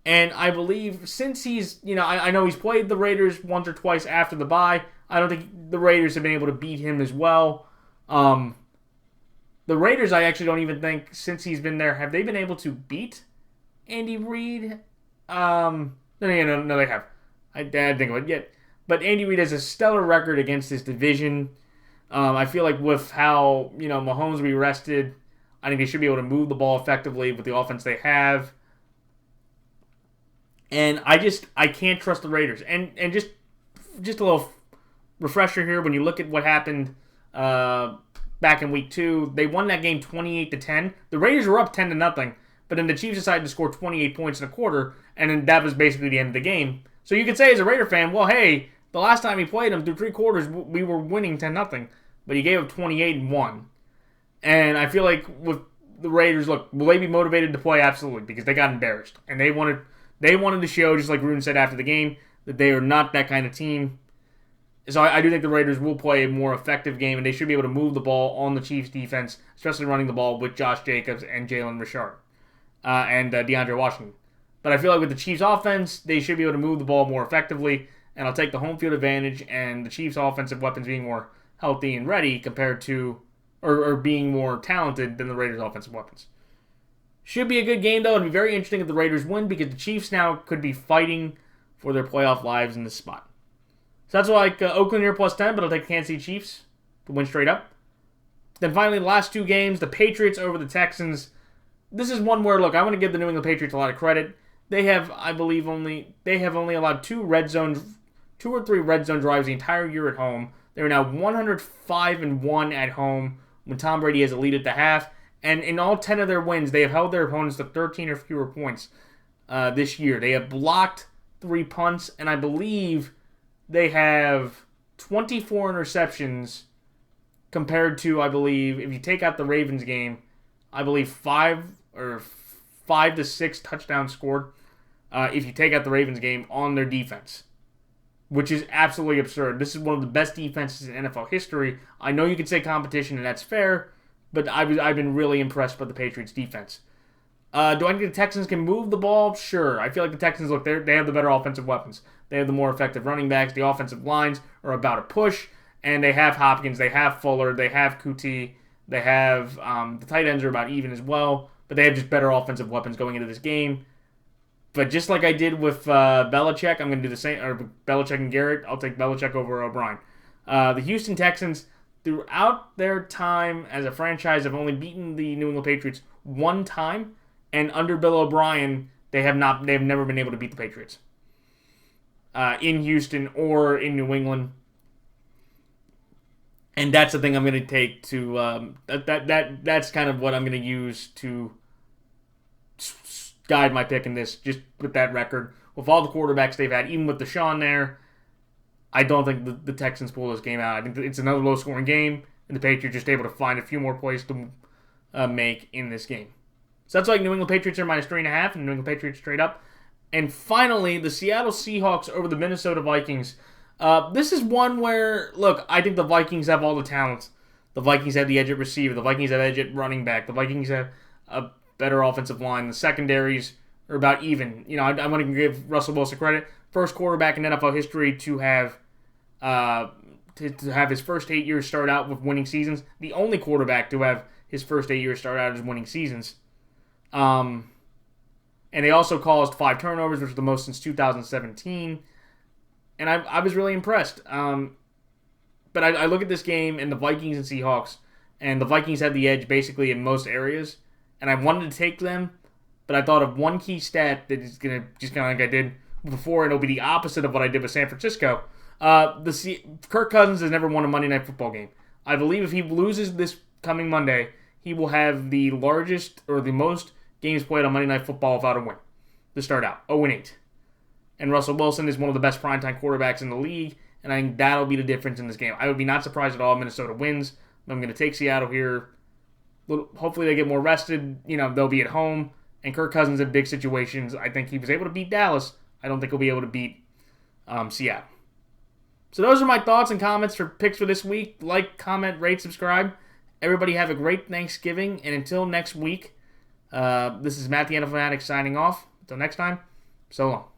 And I believe since he's, I know he's played the Raiders once or twice after the bye. I don't think the Raiders have been able to beat him as well. The Raiders, I actually don't even think, since he's been there, have they been able to beat Andy Reid? No, they have. I didn't think of it yet. But Andy Reid has a stellar record against this division. I feel like with how, Mahomes will be rested, I think they should be able to move the ball effectively with the offense they have. And I can't trust the Raiders. And just a little refresher here, when you look at what happened back in week 2, they won that game 28-10. The Raiders were up 10-0, but then the Chiefs decided to score 28 points in a quarter, and then that was basically the end of the game. So you could say as a Raider fan, well, hey, the last time he played them through 3 quarters, we were winning 10-0, but he gave up 28 and won. And I feel like with the Raiders, look, will they be motivated to play? Absolutely, because they got embarrassed, and they wanted to show, just like Gruden said after the game, that they are not that kind of team. So I do think the Raiders will play a more effective game, and they should be able to move the ball on the Chiefs' defense, especially running the ball with Josh Jacobs and Jalen Richard and DeAndre Washington. But I feel like with the Chiefs' offense, they should be able to move the ball more effectively, and I'll take the home field advantage and the Chiefs' offensive weapons being more healthy and ready compared to, or being more talented than the Raiders' offensive weapons. Should be a good game, though. It'd be very interesting if the Raiders win, because the Chiefs now could be fighting for their playoff lives in this spot. So that's why Oakland here +10, but I'll take the Kansas City Chiefs to win straight up. Then finally, the last 2 games, the Patriots over the Texans. This is one where, look, I want to give the New England Patriots a lot of credit. They have, I believe, only allowed 2 or 3 red zone drives the entire year at home. They're now 105-1 at home when Tom Brady has a lead at the half. And in all 10 of their wins, they have held their opponents to 13 or fewer points this year. They have blocked 3 punts, and I believe they have 24 interceptions compared to, I believe, if you take out the Ravens game, I believe 5 to 6 touchdowns scored if you take out the Ravens game on their defense, which is absolutely absurd. This is one of the best defenses in NFL history. I know you could say competition, and that's fair, but I've been really impressed by the Patriots' defense. Do I think the Texans can move the ball? Sure. I feel like the Texans, look, they have the better offensive weapons. They have the more effective running backs. The offensive lines are about to push, and they have Hopkins, they have Fuller, they have Kuti, they have the tight ends are about even as well, but they have just better offensive weapons going into this game. But just like I did with Belichick, I'm going to do the same, or Belichick and Garrett, I'll take Belichick over O'Brien. The Houston Texans, throughout their time as a franchise, have only beaten the New England Patriots 1 time, and under Bill O'Brien, they have never been able to beat the Patriots in Houston or in New England. And that's the thing I'm going to take to that's kind of what I'm going to use to guide my pick in this, just with that record. With all the quarterbacks they've had, even with Deshaun there, I don't think the Texans pull this game out. I think it's another low-scoring game, and the Patriots just able to find a few more plays to make in this game. So that's like New England Patriots are -3.5, and New England Patriots straight up. And finally, the Seattle Seahawks over the Minnesota Vikings. This is one where, look, I think the Vikings have all the talent. The Vikings have the edge at receiver. The Vikings have edge at running back. The Vikings have a better offensive line. The secondaries are about even. I want to give Russell Wilson credit. First quarterback in NFL history to have his first 8 years start out with winning seasons. The only quarterback to have his first 8 years start out as winning seasons. And they also caused 5 turnovers, which was the most since 2017. And I was really impressed. But I look at this game and the Vikings and Seahawks, and the Vikings had the edge basically in most areas. And I wanted to take them, but I thought of one key stat that is going to, just kind of like I did before, and it'll be the opposite of what I did with San Francisco. Kirk Cousins has never won a Monday Night Football game. I believe if he loses this coming Monday, he will have the largest or the most games played on Monday Night Football without a win to start out, 0-8. And Russell Wilson is one of the best primetime quarterbacks in the league, and I think that'll be the difference in this game. I would be not surprised at all if Minnesota wins. I'm going to take Seattle here. Hopefully they get more rested. They'll be at home. And Kirk Cousins in big situations. I think he was able to beat Dallas. I don't think he'll be able to beat Seattle. So those are my thoughts and comments for picks for this week. Like, comment, rate, subscribe. Everybody have a great Thanksgiving. And until next week, this is Matt the NFL Fanatic signing off. Until next time, So long.